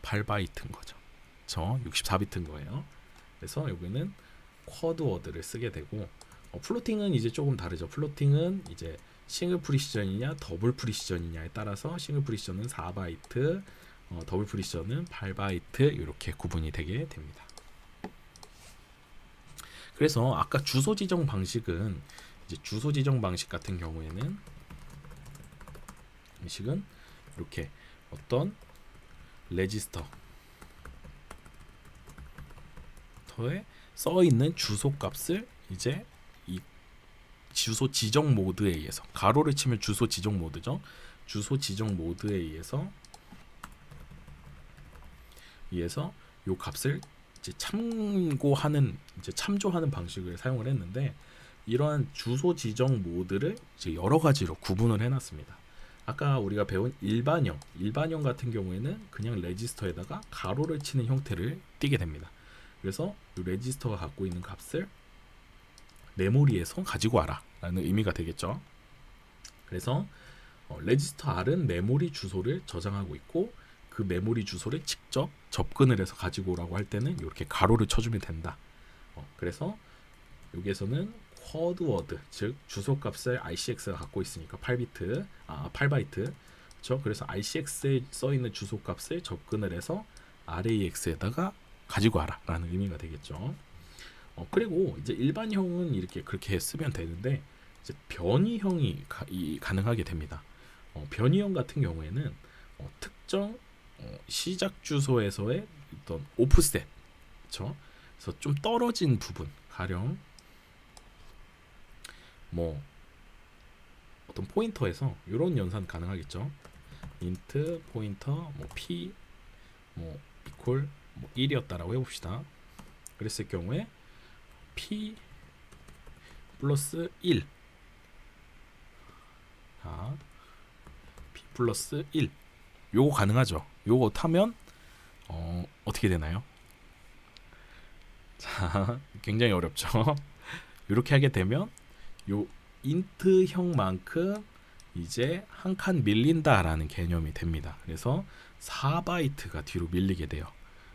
8바이트인 거죠. 저 64비트인 거예요. 그래서 여기는 쿼드 워드를 쓰게 되고, 플로팅은 이제 조금 다르죠. 플로팅은 이제 싱글 프리시전이냐 더블 프리시전이냐에 따라서 싱글 프리시전은 4바이트, 더블 프리시전은 8바이트 이렇게 구분이 되게 됩니다. 그래서 아까 주소 지정 방식은, 이제 주소 지정 방식 같은 경우에는 이 식은 이렇게 어떤 레지스터에 써 있는 주소 값을 이제 이 주소 지정 모드에 의해서, 가로를 치면 주소 지정 모드죠. 주소 지정 모드에 의해서 요 값을 이제 참고하는, 이제 참조하는 방식을 사용을 했는데, 이러한 주소 지정 모드를 이제 여러 가지로 구분을 해놨습니다. 아까 우리가 배운 일반형 같은 경우에는 그냥 레지스터에다가 가로를 치는 형태를 띠게 됩니다. 그래서 이 레지스터가 갖고 있는 값을 메모리에서 가지고 와라 라는 의미가 되겠죠. 그래서 레지스터 R은 메모리 주소를 저장하고 있고, 그 메모리 주소를 직접 접근을 해서 가지고 오라고 할 때는 이렇게 가로를 쳐주면 된다. 그래서 여기에서는 쿼드 워드, 즉 주소 값을 ICX가 갖고 있으니까 8바이트, 그렇죠? 그래서 ICX에 써 있는 주소 값을 접근을 해서 RAX에다가 가지고 와라 라는 의미가 되겠죠. 그리고 이제 일반형은 이렇게 그렇게 쓰면 되는데, 이제 변이형이 가능하게 됩니다. 변이형 같은 경우에는 특정 시작 주소에서의 어떤 오프셋, 그렇죠? 그래서 좀 떨어진 부분, 가령 어떤 포인터에서 이런 연산 가능하겠죠. int 포인터 p equal 1이었다라고 해봅시다. 그랬을 경우에 p 플러스 1, p 플러스 1, 요거 가능하죠. 요거 타면 어떻게 되나요? 자, 굉장히 어렵죠. 이렇게 하게 되면 요 인트형만큼 이제 한 칸 밀린다라는 개념이 됩니다. 그래서 4바이트가 뒤로 밀리게 돼요.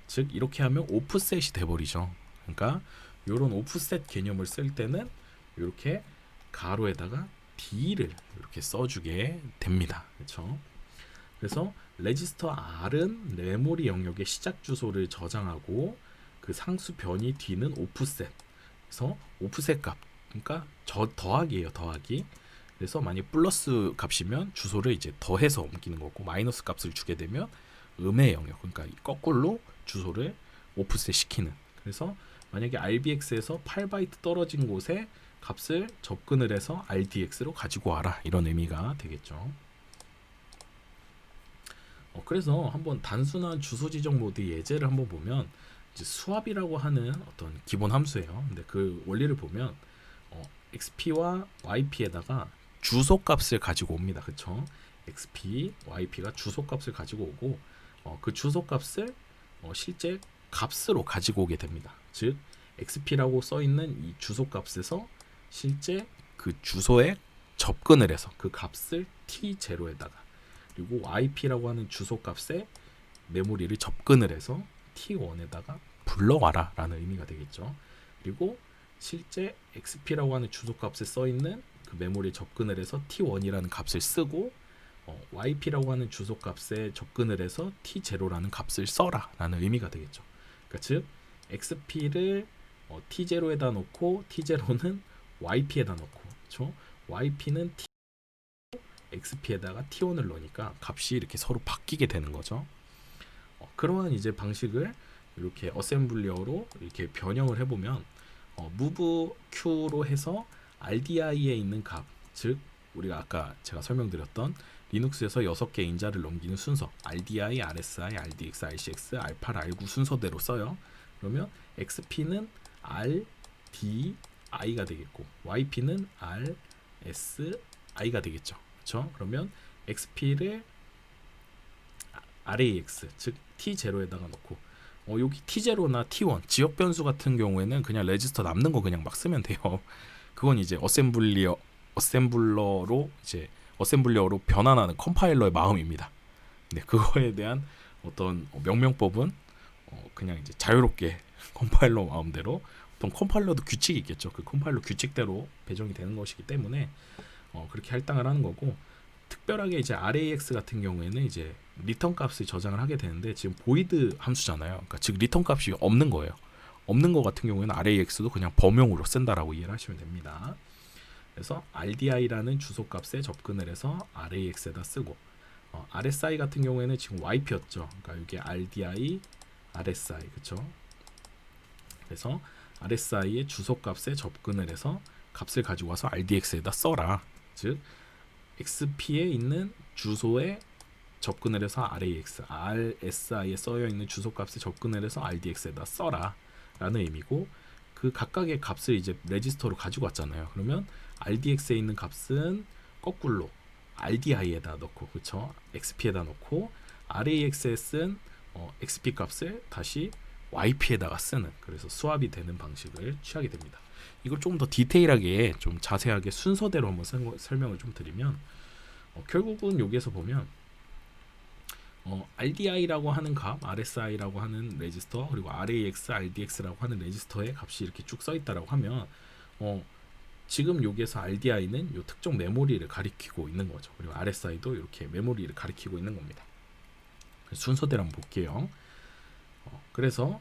즉 이렇게 하면 오프셋이 돼버리죠. 그러니까 이런 오프셋 개념을 쓸 때는 이렇게 가로에다가 D를 이렇게 써주게 됩니다. 그렇죠? 그래서 레지스터 R은 메모리 영역의 시작 주소를 저장하고 그 상수 변이 D는 오프셋. 그래서 오프셋 값, 그러니까 더하기예요, 더하기. 그래서 만약 플러스 값이면 주소를 이제 더해서 옮기는 거고, 마이너스 값을 주게 되면 음의 영역, 그러니까 거꾸로 주소를 오프셋 시키는. 그래서 만약에 RBX에서 8바이트 떨어진 곳에 값을 접근을 해서 RDX로 가지고 와라, 이런 의미가 되겠죠. 그래서 한번 단순한 주소 지정 모드 예제를 한번 보면, 이제 수압이라고 하는 어떤 기본 함수예요. 근데 그 원리를 보면 XP와 YP에다가 주소 값을 가지고 옵니다. 그쵸? XP, YP가 주소 값을 가지고 오고, 그 주소 값을 실제 값으로 가지고 오게 됩니다. 즉 XP라고 써 있는 이 주소 값에서 실제 그 주소에 접근을 해서 그 값을 T0에다가, 그리고 YP라고 하는 주소 값에 메모리를 접근을 해서 T1에다가 불러와라 라는 의미가 되겠죠. 그리고 실제 XP라고 하는 주소 값에 써 있는 그 메모리에 접근을 해서 T1이라는 값을 쓰고, YP라고 하는 주소 값에 접근을 해서 T0라는 값을 써라 라는 의미가 되겠죠. 그러니까 즉 XP를 T0에다 놓고 T0는 YP에다 놓고, 그렇죠? YP는 XP에다가 T1을 넣으니까 값이 이렇게 서로 바뀌게 되는 거죠. 그러한 이제 방식을 이렇게 어셈블리어로 이렇게 변형을 해보면, move q로 해서 RDI에 있는 값, 즉 우리가 아까 제가 설명드렸던 리눅스에서 6개 인자를 넘기는 순서, RDI, RSI, RDX, RCX, R8, R9 순서대로 써요. 그러면 XP는 RDI가 되겠고, YP는 RSI가 되겠죠. 그렇죠? 그러면 XP를 RAX, 즉 T0에다가 넣고, 여기 T0나 T1 지역 변수 같은 경우에는 그냥 레지스터 남는 거 그냥 막 쓰면 돼요. 그건 이제 어셈블러로 이제 어셈블리어로 변환하는 컴파일러의 마음입니다. 근데 그거에 대한 어떤 명명법은 그냥 이제 자유롭게 컴파일러 마음대로, 어떤 컴파일러도 규칙이 있겠죠. 그 컴파일러 규칙대로 배정이 되는 것이기 때문에 그렇게 할당을 하는 거고, 특별하게 이제 RAX 같은 경우에는 이제 리턴 값을 저장을 하게 되는데, 지금 보이드 함수잖아요. 그러니까 즉 리턴 값이 없는 거예요. 없는 거 같은 경우에는 RAX도 그냥 범용으로 쓴다라고 이해를 하시면 됩니다. 그래서 RDI라는 주소 값에 접근을 해서 RAX에다 쓰고, RSI 같은 경우에는 지금 YP였죠. 그러니까 이게 RDI, RSI, 그렇죠? 그래서 RSI의 주소 값에 접근을 해서 값을 가지고 와서 RDX에다 써라. 즉 XP에 있는 주소에 접근을 해서 RAX, RSI에 써여 있는 주소 값에 접근을 해서 RDX에다 써라 라는 의미고, 그 각각의 값을 이제 레지스터로 가지고 왔잖아요. 그러면 RDX에 있는 값은 거꾸로 RDI에다 넣고, 그쵸? XP에다 넣고, RAX에 쓴 XP 값을 다시 YP에다가 쓰는, 그래서 수압이 되는 방식을 취하게 됩니다. 이걸 조금 더 디테일하게 좀 자세하게 순서대로 한번 설명을 좀 드리면, 결국은 여기에서 보면 RDI라고 하는 값, RSI라고 하는 레지스터, 그리고 RAX, RDX라고 하는 레지스터의 값이 이렇게 쭉 써 있다라고 하면, 지금 여기에서 RDI는 요 특정 메모리를 가리키고 있는 거죠. 그리고 RSI도 이렇게 메모리를 가리키고 있는 겁니다. 순서대로 한번 볼게요. 그래서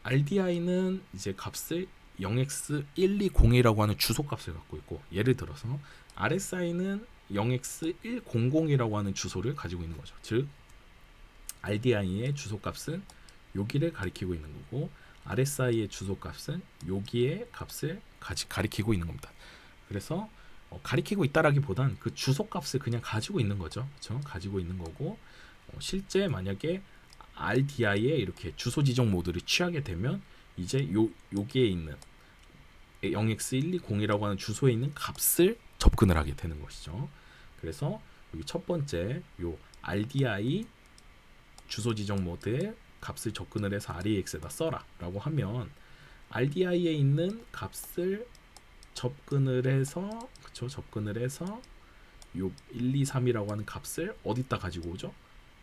RDI는 이제 값을 0x120이라고 하는 주소 값을 갖고 있고, 예를 들어서 RSI는 0x100이라고 하는 주소를 가지고 있는 거죠. 즉 RDI의 주소 값은 여기를 가리키고 있는 거고, RSI의 주소 값은 여기의 값을 가리키고 있는 겁니다. 그래서 가리키고 있다라기보단 그 주소 값을 그냥 가지고 있는 거죠. 그렇죠? 가지고 있는 거고, 실제 만약에 RDI에 이렇게 주소 지정 모드를 취하게 되면 이제 여기에 있는 0x120이라고 하는 주소에 있는 값을 접근을 하게 되는 것이죠. 그래서 여기 첫 번째 요 RDI 주소 지정 모드에 값을 접근을 해서 RAX에다 써라 라고 하면, RDI에 있는 값을 접근을 해서, 그쵸? 접근을 해서 요 1, 2, 3이라고 하는 값을 어디다 가지고 오죠?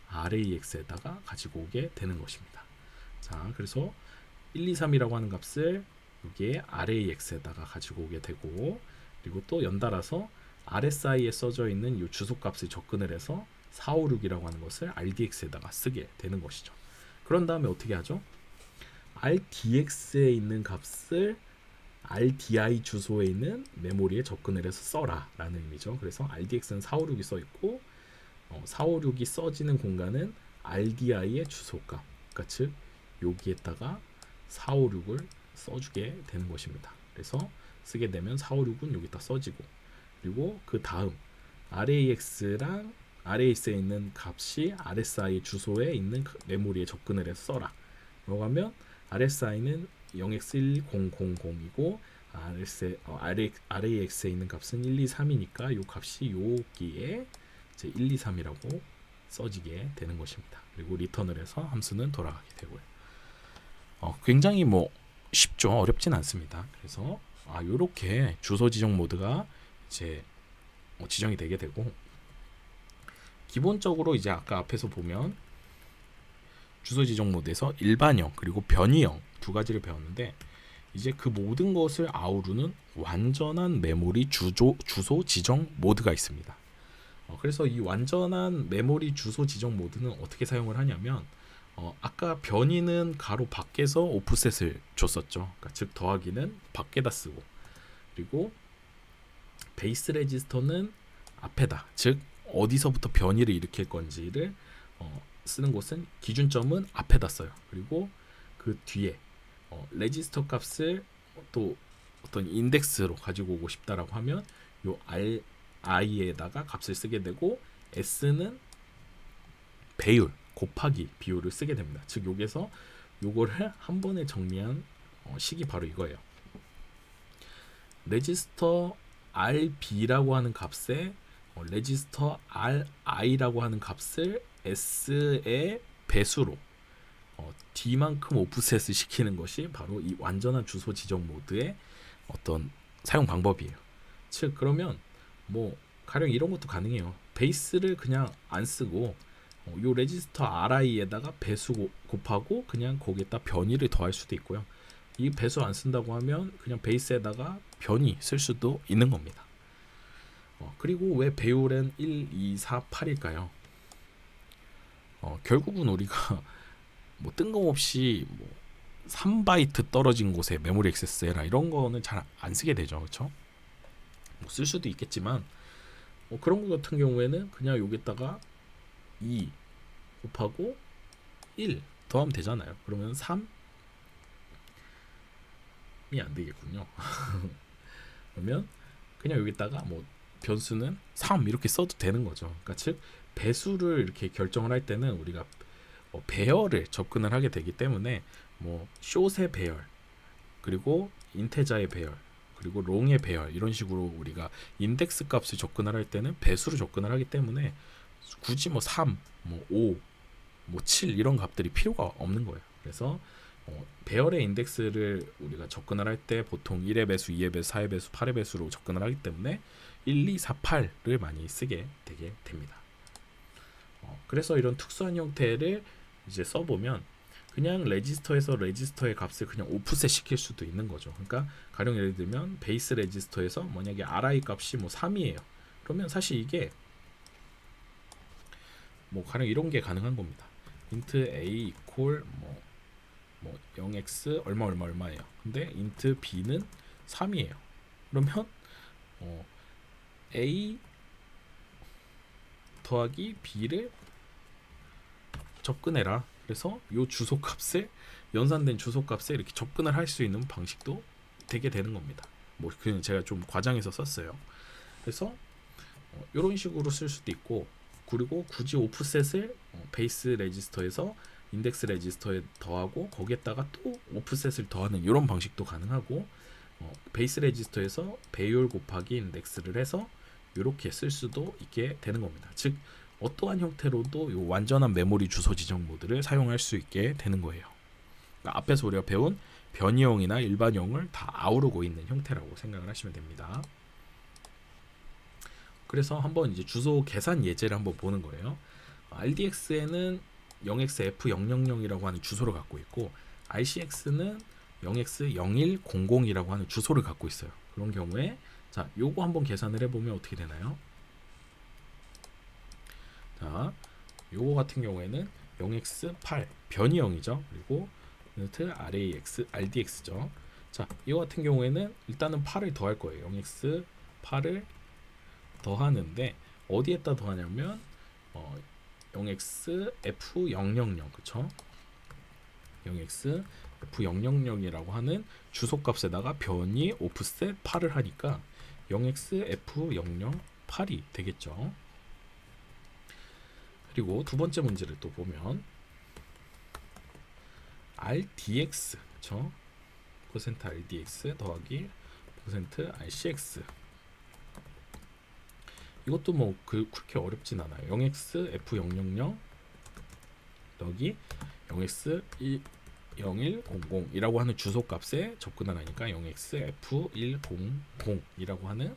RAX에다가 가지고 오게 되는 것입니다. 자, 그래서 1, 2, 3이라고 하는 값을 여기에 RAX에다가 가지고 오게 되고, 그리고 또 연달아서 RSI에 써져 있는 이 주소값을 접근을 해서 456이라고 하는 것을 RDX에다가 쓰게 되는 것이죠. 그런 다음에 어떻게 하죠? RDX에 있는 값을 RDI 주소에 있는 메모리에 접근을 해서 써라 라는 의미죠. 그래서 RDX는 456이 써 있고 456이 써지는 공간은 RDI의 주소값, 그러니까 즉 여기에다가 456을 써주게 되는 것입니다. 그래서 쓰게 되면 456은 여기다 써지고, 그리고 그 다음 RAX랑 RAX에 있는 값이 RSI 주소에 있는 메모리에 접근을 해서 써라 라고 하면 RSI는 0x10000이고 RAX에 있는 값은 123이니까 이 값이 여기에 이제 123이라고 써지게 되는 것입니다. 그리고 리턴을 해서 함수는 돌아가게 되고요. 굉장히 쉽죠. 어렵진 않습니다. 그래서 이렇게 주소 지정 모드가 이제 지정이 되게 되고, 기본적으로 이제 아까 앞에서 보면 주소 지정 모드에서 일반형 그리고 변이형 두 가지를 배웠는데, 이제 그 모든 것을 아우르는 완전한 메모리 주소 지정 모드가 있습니다. 그래서 이 완전한 메모리 주소 지정 모드는 어떻게 사용을 하냐면, 아까 변이는 가로 밖에서 오프셋을 줬었죠. 그러니까 즉 더하기는 밖에다 쓰고, 그리고 베이스 레지스터는 앞에다, 즉 어디서부터 변이를 일으킬 건지를 쓰는 곳은 기준점은 앞에다 써요. 그리고 그 뒤에 레지스터 값을 또 어떤 인덱스로 가지고 오고 싶다라고 하면 요 I에다가 값을 쓰게 되고, S는 배율 곱하기 비율을 쓰게 됩니다. 즉 여기서 요거를 한 번에 정리한 식이 바로 이거예요. 레지스터 RB라고 하는 값에 레지스터 RI라고 하는 값을 S의 배수로 D만큼 오프셋을 시키는 것이 바로 이 완전한 주소 지정 모드의 어떤 사용 방법이에요. 즉 그러면 가령 이런 것도 가능해요. 베이스를 그냥 안 쓰고 요 레지스터 RI에다가 배수 곱하고 그냥 거기에다 변이를 더할 수도 있고요. 이 배수 안 쓴다고 하면 그냥 베이스에다가 변이 쓸 수도 있는 겁니다. 그리고 왜 배율은 1, 2, 4, 8일까요? 결국은 우리가 뜬금없이 3바이트 떨어진 곳에 메모리 액세스해라 이런 거는 잘 안 쓰게 되죠. 그렇죠? 쓸 수도 있겠지만 그런 것 같은 경우에는 그냥 여기다가 2 곱하고 1 더하면 되잖아요. 그러면 3이 안 되겠군요. 그러면 그냥 여기다가 변수는 3 이렇게 써도 되는 거죠. 그러니까 즉 배수를 이렇게 결정을 할 때는 우리가 배열을 접근을 하게 되기 때문에 숏의 배열, 그리고 인테자의 배열, 그리고 롱의 배열, 이런 식으로 우리가 인덱스 값을 접근을 할 때는 배수로 접근을 하기 때문에 굳이 3, 5, 7 이런 값들이 필요가 없는 거예요. 그래서 배열의 인덱스를 우리가 접근을 할 때 보통 1의 배수, 2의 배수, 4의 배수, 8의 배수로 접근을 하기 때문에 1, 2, 4, 8을 많이 쓰게 되게 됩니다. 그래서 이런 특수한 형태를 이제 써보면 그냥 레지스터에서 레지스터의 값을 그냥 오프셋 시킬 수도 있는 거죠. 그러니까 가령 예를 들면 베이스 레지스터에서 만약에 RI 값이 3이에요. 그러면 사실 이게 가령 이런 게 가능한 겁니다. int a equal 0x 얼마예요. 근데 int b는 3이에요. 그러면 a 더하기 b를 접근해라. 그래서 요 주소값을 연산된 주소값에 이렇게 접근을 할 수 있는 방식도 되게 되는 겁니다. 그냥 제가 좀 과장해서 썼어요. 그래서 이런 식으로 쓸 수도 있고, 그리고 굳이 오프셋을 베이스 레지스터에서 인덱스 레지스터에 더하고 거기에다가 또 오프셋을 더하는 이런 방식도 가능하고, 베이스 레지스터에서 배율 곱하기 인덱스를 해서 이렇게 쓸 수도 있게 되는 겁니다. 즉 어떠한 형태로도 이 완전한 메모리 주소 지정 모드를 사용할 수 있게 되는 거예요. 그러니까 앞에서 우리가 배운 변이형이나 일반형을 다 아우르고 있는 형태라고 생각을 하시면 됩니다. 그래서 한번 이제 주소 계산 예제를 한번 보는 거예요. RDX에는 0xF000이라고 하는 주소를 갖고 있고 RCX는 0x0100이라고 하는 주소를 갖고 있어요. 그런 경우에 자, 요거 한번 계산을 해보면 어떻게 되나요? 자, 요거 같은 경우에는 0x8 변이 0이죠. 그리고 RDX죠. 자, 이거 같은 경우에는 일단은 8을 더할 거예요. 0x8을 더하는데 어디에다 더하냐면 0xF000 그쵸? 0xF000이라고 하는 주소값에다가 변이 오프셋 8을 하니까 0xF008이 되겠죠. 그리고 두 번째 문제를 또 보면 RDX 그쵸? %RDX 더하기 %RCX 이것도 뭐 그렇게 어렵진 않아요. 0xF000 더하기 0x0100이라고 하는 주소값에 접근을 하니까 0xF100이라고 하는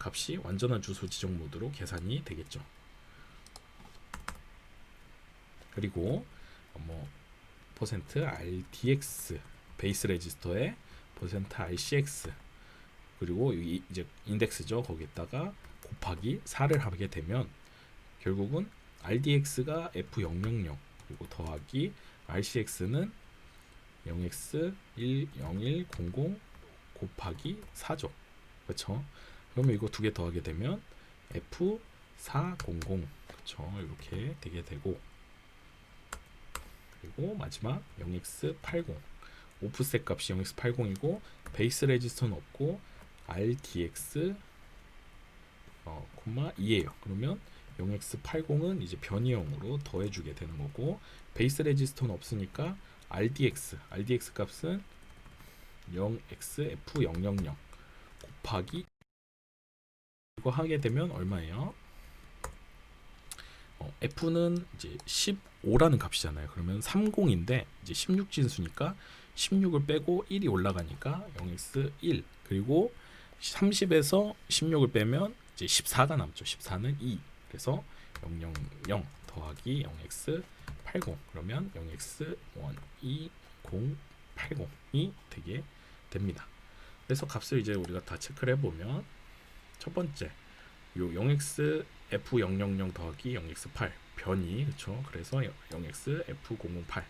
값이 완전한 주소 지정 모드로 계산이 되겠죠. 그리고 %RDX 베이스 레지스터에 %RCX 그리고 이제 인덱스죠. 거기에다가 곱하기 4를 하게 되면 결국은 RDX가 F000 그리고 더하기 RCX는 0x10100 곱하기 4죠. 그렇죠? 그러면 이거 두 개 더하게 되면 F400 그렇죠? 이렇게 되게 되고 그리고 마지막 0x80 오프셋 값이 0x80이고 베이스 레지스터는 없고 RDX 2예요. 그러면 0x80은 이제 변이형으로 더해주게 되는 거고 베이스 레지스터는 없으니까 RDX 값은 0xF000 곱하기 이거 하게 되면 얼마예요? F는 이제 15라는 값이잖아요. 그러면 30인데 이제 16 진수니까 16을 빼고 1이 올라가니까 0x1 그리고 30에서 16을 빼면 이제 14가 남죠. 14는 2. 그래서 000 더하기 0x80 그러면 0x12080이 되게 됩니다. 그래서 값을 이제 우리가 다 체크를 해보면 첫 번째 요 0xF000 더하기 0x8 변이 그렇죠. 그래서 0xF008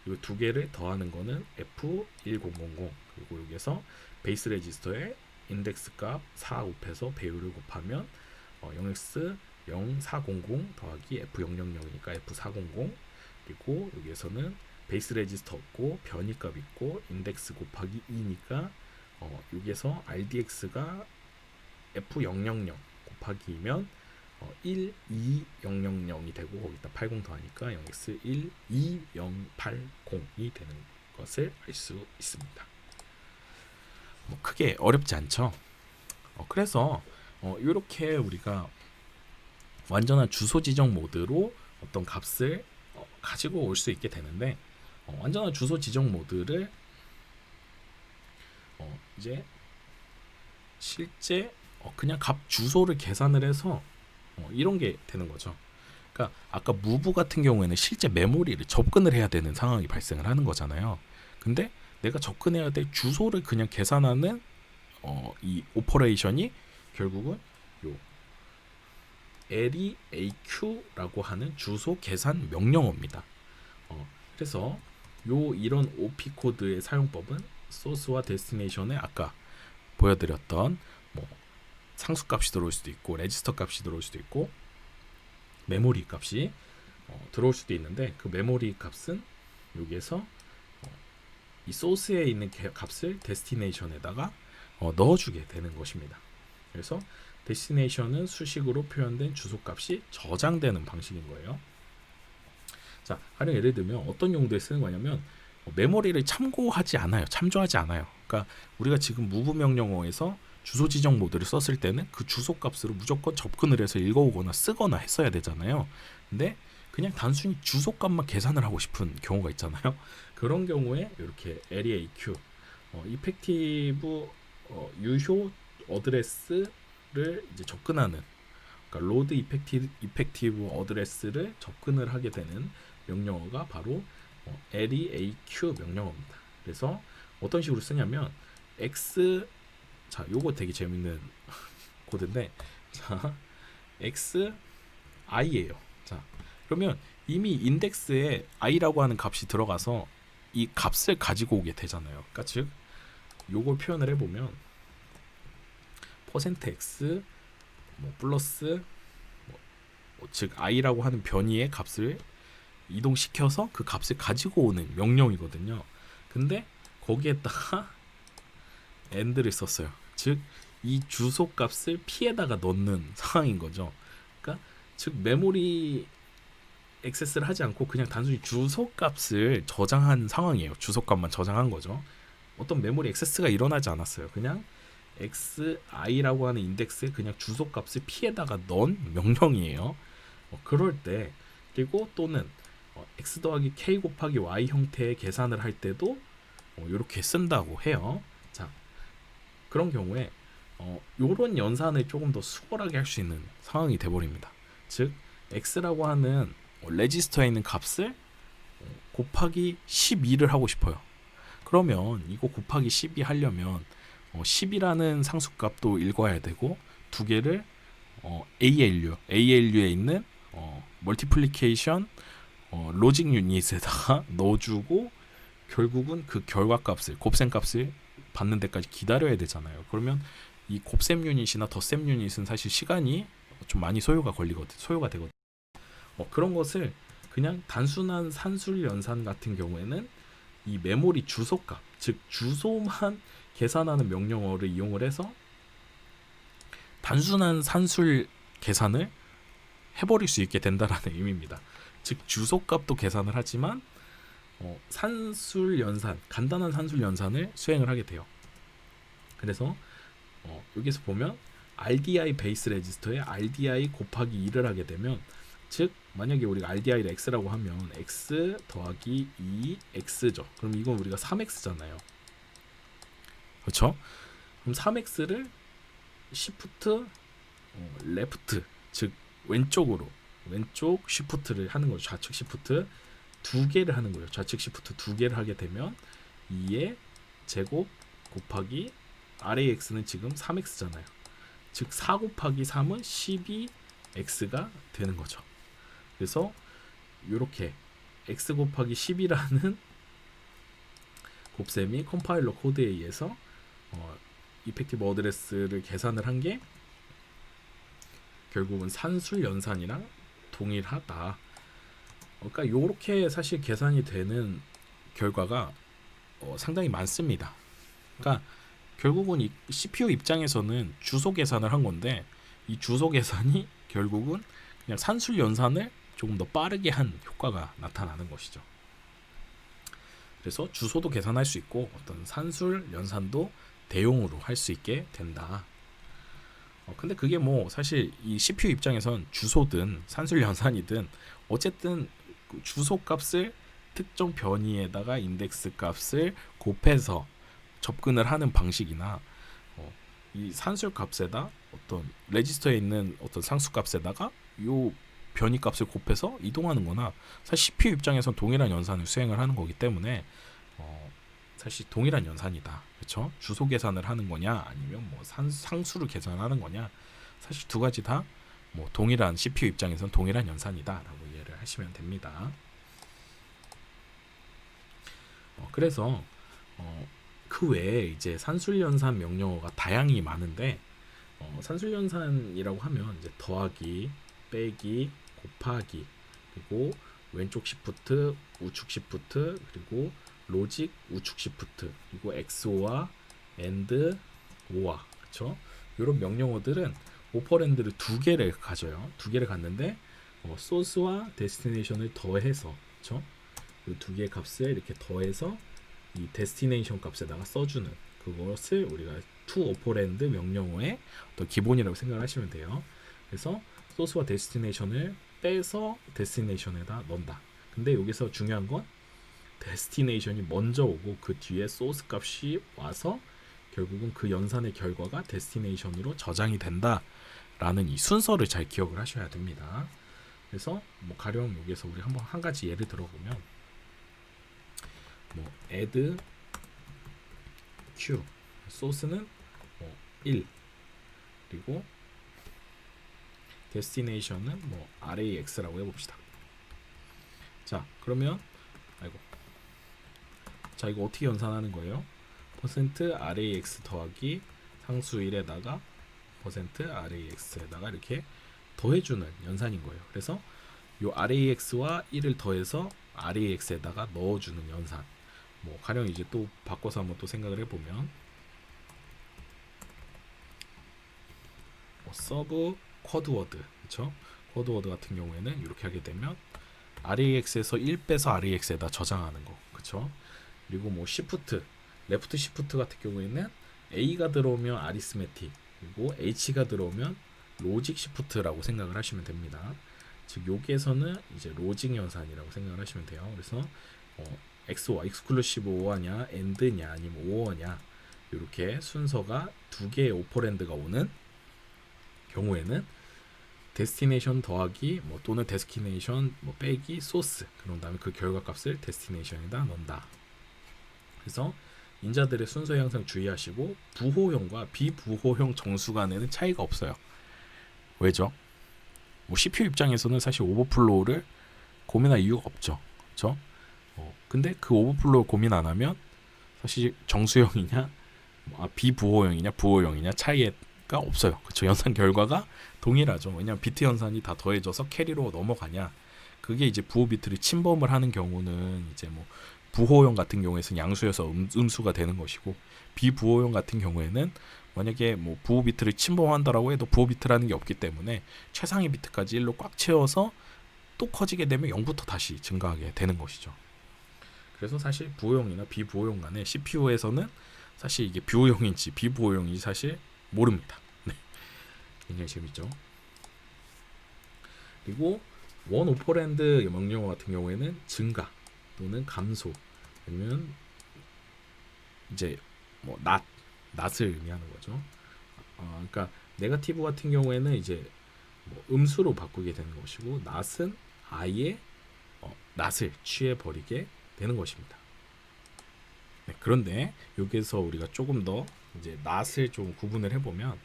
이 두 개를 더하는 거는 F1000 그리고 여기에서 베이스 레지스터에 인덱스 값 4 곱해서 배율을 곱하면 0x0400 더하기 F000이니까 F400 그리고 여기에서는 베이스 레지스터 없고 변이 값 있고 인덱스 곱하기 2니까 여기에서 RDX가 F000 곱하기면 12000이 되고 거기다 80 더하니까 0x12080이 되는 것을 알 수 있습니다. 크게 어렵지 않죠. 그래서 이렇게 우리가 완전한 주소 지정 모드로 어떤 값을 가지고 올 수 있게 되는데 완전한 주소 지정 모드를 이제 실제 그냥 값 주소를 계산을 해서 이런 게 되는 거죠. 그러니까 아까 무브 같은 경우에는 실제 메모리를 접근을 해야 되는 상황이 발생을 하는 거잖아요. 근데 내가 접근해야 될 주소를 그냥 계산하는 이 오퍼레이션이 결국은 요 LEAQ라고 하는 주소 계산 명령어입니다. 그래서 이런 OP 코드의 사용법은 소스와 데스티네이션에 아까 보여드렸던 상수 값이 들어올 수도 있고 레지스터 값이 들어올 수도 있고 메모리 값이 들어올 수도 있는데 그 메모리 값은 여기에서 이 소스에 있는 값을 데스티네이션에다가 넣어주게 되는 것입니다. 그래서 데스티네이션은 수식으로 표현된 주소 값이 저장되는 방식인 거예요. 자, 가령 예를 들면 어떤 용도에 쓰는 거냐면 메모리를 참조하지 않아요. 그러니까 우리가 지금 move 명령어에서 주소 지정 모드를 썼을 때는 그 주소 값으로 무조건 접근을 해서 읽어오거나 쓰거나 했어야 되잖아요. 근데 그냥 단순히 주소 값만 계산을 하고 싶은 경우가 있잖아요. 그런 경우에 이렇게 LEAQ, 이펙티브 유효 어드레스 이제 접근하는, 그러니까 로드 이펙티브 어드레스를 접근을 하게 되는 명령어가 바로 LEAQ 명령어입니다. 그래서 어떤 식으로 쓰냐면 x, 자 요거 되게 재밌는 코드인데, 자 x i예요. 자 그러면 이미 인덱스에 i라고 하는 값이 들어가서 이 값을 가지고 오게 되잖아요. 그러니까 즉 요걸 표현을 해보면 %x 뭐 플러스 즉 i라고 하는 변이의 값을 이동시켜서 그 값을 가지고 오는 명령이거든요. 근데 거기에다가 and를 썼어요. 즉 이 주소 값을 p에다가 넣는 상황인 거죠. 그러니까 즉 메모리 액세스를 하지 않고 그냥 단순히 주소 값을 저장한 상황이에요. 주소 값만 저장한 거죠. 어떤 메모리 액세스가 일어나지 않았어요. 그냥 xi라고 하는 인덱스에 그냥 주소 값을 p에다가 넣은 명령이에요. 그럴 때, 그리고 또는 x 더하기 k 곱하기 y 형태의 계산을 할 때도 이렇게 쓴다고 해요. 자, 그런 경우에 요런 연산을 조금 더 수월하게 할 수 있는 상황이 돼버립니다. 즉 x라고 하는 레지스터에 있는 값을 곱하기 12를 하고 싶어요. 그러면 이거 곱하기 12 하려면 10이라는 상수값도 읽어야 되고 두 개를 ALU에 있는 멀티플리케이션 로직 유닛에다가 넣어주고 결국은 그 결과값을 곱셈값을 받는 데까지 기다려야 되잖아요. 그러면 이 곱셈 유닛이나 덧셈 유닛은 사실 시간이 좀 많이 소요가 되거든요. 그런 것을 그냥 단순한 산술 연산 같은 경우에는 이 메모리 주소값, 즉 주소만 계산하는 명령어를 이용을 해서 단순한 산술 계산을 해버릴 수 있게 된다라는 의미입니다. 즉 주소값도 계산을 하지만 산술 연산, 간단한 산술 연산을 수행을 하게 돼요. 그래서 여기서 보면 RDI 베이스 레지스터에 RDI 곱하기 2를 하게 되면, 즉 만약에 우리가 RDI를 x라고 하면 x 더하기 2x죠. 그럼 이건 우리가 3x잖아요. 그렇죠? 그럼 3x를 시프트 레프트, 즉 왼쪽 시프트를 하는 거죠. 좌측 시프트 두 개를 하는 거예요. 좌측 시프트 두 개를 하게 되면 2의 제곱 곱하기 아래의 x는 지금 3x잖아요. 즉 4 곱하기 3은 12x가 되는 거죠. 그래서 이렇게 x 곱하기 10이라는 곱셈이 컴파일러 코드에 의해서 이펙티브 어드레스를 계산을 한 게 결국은 산술 연산이랑 동일하다. 그러니까 이렇게 사실 계산이 되는 결과가 상당히 많습니다. 그러니까 결국은 이 CPU 입장에서는 주소 계산을 한 건데 이 주소 계산이 결국은 그냥 산술 연산을 조금 더 빠르게 한 효과가 나타나는 것이죠. 그래서 주소도 계산할 수 있고 어떤 산술 연산도 대용으로 할 수 있게 된다. 근데 그게 뭐 사실 이 CPU 입장에선 주소든 산술 연산이든 어쨌든 그 주소 값을 특정 변이에다가 인덱스 값을 곱해서 접근을 하는 방식이나 이 산술 값에다 어떤 레지스터에 있는 어떤 상수 값에다가 요 변이 값을 곱해서 이동하는 거나 사실 CPU 입장에선 동일한 연산을 수행을 하는 거기 때문에 사실 동일한 연산이다. 그렇죠? 주소 계산을 하는 거냐 아니면 뭐 상수를 계산하는 거냐, 사실 두 가지 다 뭐 동일한 CPU 입장에선 동일한 연산이다라고 이해를 하시면 됩니다. 그래서 그 외에 이제 산술연산 명령어가 다양히 많은데 산술연산이라고 하면 이제 더하기, 빼기, 곱하기, 그리고 왼쪽 시프트, 우측 시프트, 그리고 로직, 우측 시프트, 그리고 XOR, AND, OR, 그렇죠? 이런 명령어들은 오퍼랜드를 두 개를 가져요. 두 개를 갖는데 소스와 데스티네이션을 더해서, 그렇죠? 그 두 개의 값을 이렇게 더해서 이 데스티네이션 값에다가 써주는 그것을 우리가 투 오퍼랜드 명령어의 어떤 기본이라고 생각하시면 돼요. 그래서 소스와 데스티네이션을 빼서 데스티네이션에다 넣는다. 근데 여기서 중요한 건 데스티네이션이 먼저 오고 그 뒤에 소스 값이 와서 결국은 그 연산의 결과가 데스티네이션으로 저장이 된다라는 이 순서를 잘 기억을 하셔야 됩니다. 그래서 뭐 가령 여기서 우리 한번 한 가지 예를 들어보면 뭐 add q 소스는 뭐 1 그리고 데스티네이션은 뭐 RAX라고 해봅시다. 자 그러면 자 이거 어떻게 연산하는 거예요? %RAX 더하기 상수 1에다가 %RAX에다가 이렇게 더해주는 연산인 거예요. 그래서 요 RAX와 1을 더해서 RAX에다가 넣어주는 연산. 뭐 가령 이제 또 바꿔서 한번 또 생각을 해보면 서브 쿼드워드, 그렇죠? 쿼드워드 같은 경우에는 이렇게 하게 되면 RAX에서 1 빼서 RAX에다 저장하는 거, 그렇죠? 그리고 뭐 시프트, 레프트 시프트 같은 경우에는 A가 들어오면 아리스메틱, 그리고 H가 들어오면 로직 시프트라고 생각을 하시면 됩니다. 즉 여기에서는 이제 로직 연산이라고 생각을 하시면 돼요. 그래서 XOR, 익스클루시브 OR냐, AND냐, 아니면 OR냐 이렇게 순서가 두 개의 오퍼랜드가 오는 경우에는 데스티네이션 더하기 뭐 또는 데스티네이션 뭐 빼기 소스 그런 다음에 그 결과값을 데스티네이션에다 넣는다. 그래서 인자들의 순서의 항상 주의하시고 부호형과 비부호형 정수 간에는 차이가 없어요. 왜죠? 뭐 CPU 입장에서는 사실 오버플로우를 고민할 이유가 없죠. 그렇죠? 근데 그 오버플로우 고민 안 하면 사실 정수형이냐 비부호형이냐 부호형이냐 차이가 없어요. 그렇죠? 연산 결과가 동일하죠. 왜냐하면 비트 연산이 다 더해져서 캐리로 넘어가냐. 그게 이제 부호 비트를 침범을 하는 경우는 이제 뭐 부호형 같은 경우에는 양수여서 음수가 되는 것이고 비부호형 같은 경우에는 만약에 뭐 부호 비트를 침범한다라고 해도 부호 비트라는 게 없기 때문에 최상위 비트까지 1로 꽉 채워서 또 커지게 되면 0부터 다시 증가하게 되는 것이죠. 그래서 사실 부호형이나 비부호형 간에 CPU에서는 사실 이게 부호형인지 비부호형인지 사실 모릅니다. 네. 굉장히 재밌죠. 그리고 원 오퍼랜드 명령어 같은 경우에는 증가 또는 감소 아니면 이제 뭐 낫을 의미하는 거죠. 그러니까 네거티브 같은 경우에는 이제 뭐 음수로 바꾸게 되는 것이고 낫은 아예 낫을 취해 버리게 되는 것입니다. 네, 그런데 여기서 우리가 조금 더 이제 낫을 좀 구분을 해보면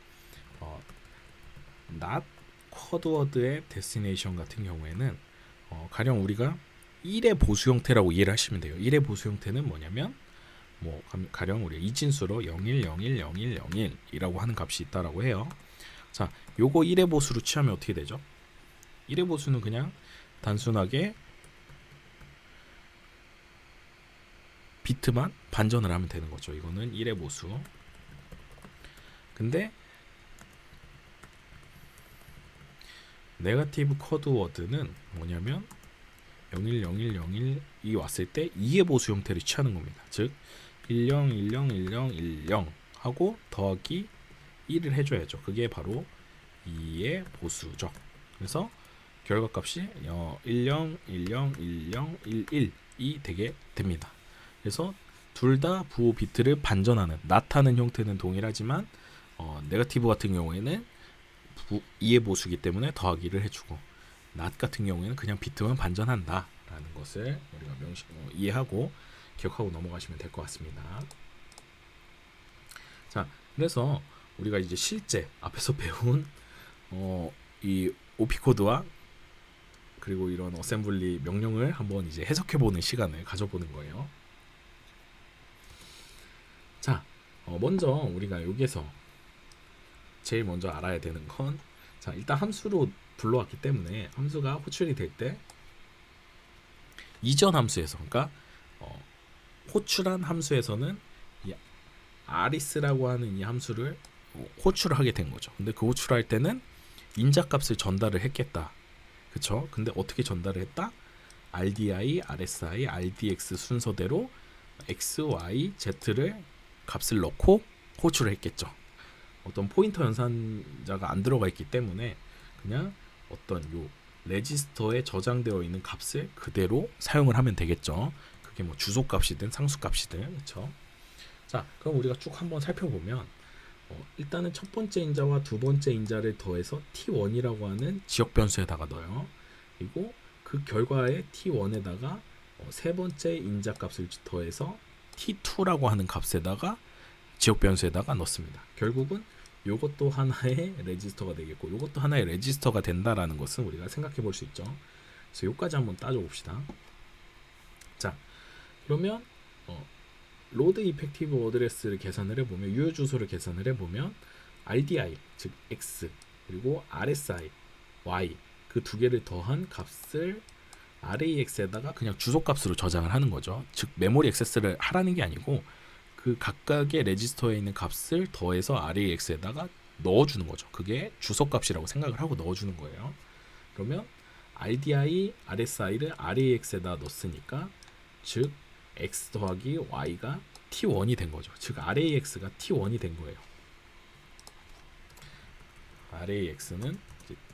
not 쿼드워드의 데스티네이션 같은 경우에는 가령 우리가 1의 보수 형태라고 이해를 하시면 돼요. 1의 보수 형태는 뭐냐면 뭐 가령 우리 이진수로 01010101이라고 하는 값이 있다라고 해요. 자, 요거 1의 보수로 취하면 어떻게 되죠? 1의 보수는 그냥 단순하게 비트만 반전을 하면 되는 거죠. 이거는 1의 보수. 근데 네거티브 쿼드워드는 뭐냐면 010101이 왔을 때 2의 보수 형태를 취하는 겁니다. 즉 10101010 하고 더하기 1을 해줘야죠. 그게 바로 2의 보수죠. 그래서 결과값이 10101011이 되게 됩니다. 그래서 둘 다 부호 비트를 반전하는 낫하는 형태는 동일하지만 네거티브 같은 경우에는 2의 보수기 때문에 더하기를 해주고 낫 같은 경우에는 그냥 비트만 반전한다 라는 것을 우리가 이해하고 기억하고 넘어가시면 될 것 같습니다. 자, 그래서 우리가 이제 실제 앞에서 배운 이 OP 코드와 그리고 이런 어셈블리 명령을 한번 이제 해석해보는 시간을 가져보는 거예요. 자, 먼저 우리가 여기서 제일 먼저 알아야 되는 건 자, 일단 함수로 불러왔기 때문에 함수가 호출이 될 때 이전 함수에서 그러니까 호출한 함수에서는 이 아리스라고 하는 이 함수를 호출을 하게 된 거죠. 근데 그 호출할 때는 인자값을 전달을 했겠다. 그쵸? 근데 어떻게 전달을 했다? RDI, RSI, RDX 순서대로 X, Y, Z를 값을 넣고 호출을 했겠죠. 어떤 포인터 연산자가 안 들어가 있기 때문에 그냥 어떤 요 레지스터에 저장되어 있는 값을 그대로 사용을 하면 되겠죠. 그게 뭐 주소값이든 상수값이든 그렇죠. 자, 그럼 우리가 쭉 한번 살펴보면 일단은 첫 번째 인자와 두 번째 인자를 더해서 t1이라고 하는 지역 변수에다가 넣어요. 그리고 그 결과에 t1에다가 세 번째 인자 값을 더해서 t2라고 하는 값에다가 지역 변수에다가 넣습니다. 결국은 이것도 하나의 레지스터가 되겠고 이것도 하나의 레지스터가 된다라는 것은 우리가 생각해 볼 수 있죠. 그래서 여기까지 한번 따져 봅시다. 자, 그러면 로드 이펙티브 어드레스를 계산을 해보면 유효 주소를 계산을 해보면 RDI 즉 X 그리고 RSI Y 그 두 개를 더한 값을 RAX에다가 그냥 주소 값으로 저장을 하는 거죠. 즉 메모리 액세스를 하라는 게 아니고 그 각각의 레지스터에 있는 값을 더해서 RAX에다가 넣어주는 거죠. 그게 주소 값이라고 생각을 하고 넣어주는 거예요. 그러면 RDI, RSI를 RAX에다 넣었으니까 즉 X 더하기 Y가 T1이 된 거죠. 즉 RAX가 T1이 된 거예요. RAX는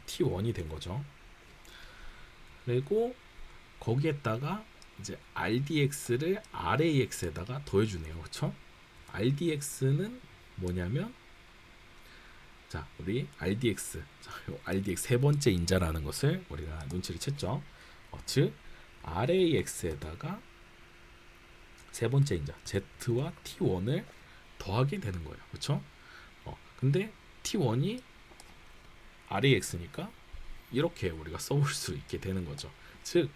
T1이 된 거죠. 그리고 거기에다가 이제 RDX를 RAX에다가 더해주네요. 그렇죠? RDX는 뭐냐면 자, 우리 RDX, RDX 세 번째 인자라는 것을 우리가 눈치를 챘죠. 즉 RAX에다가 세 번째 인자 Z와 T1을 더하게 되는 거예요. 그렇죠? 근데 T1이 RAX니까 이렇게 우리가 써볼 수 있게 되는 거죠. 즉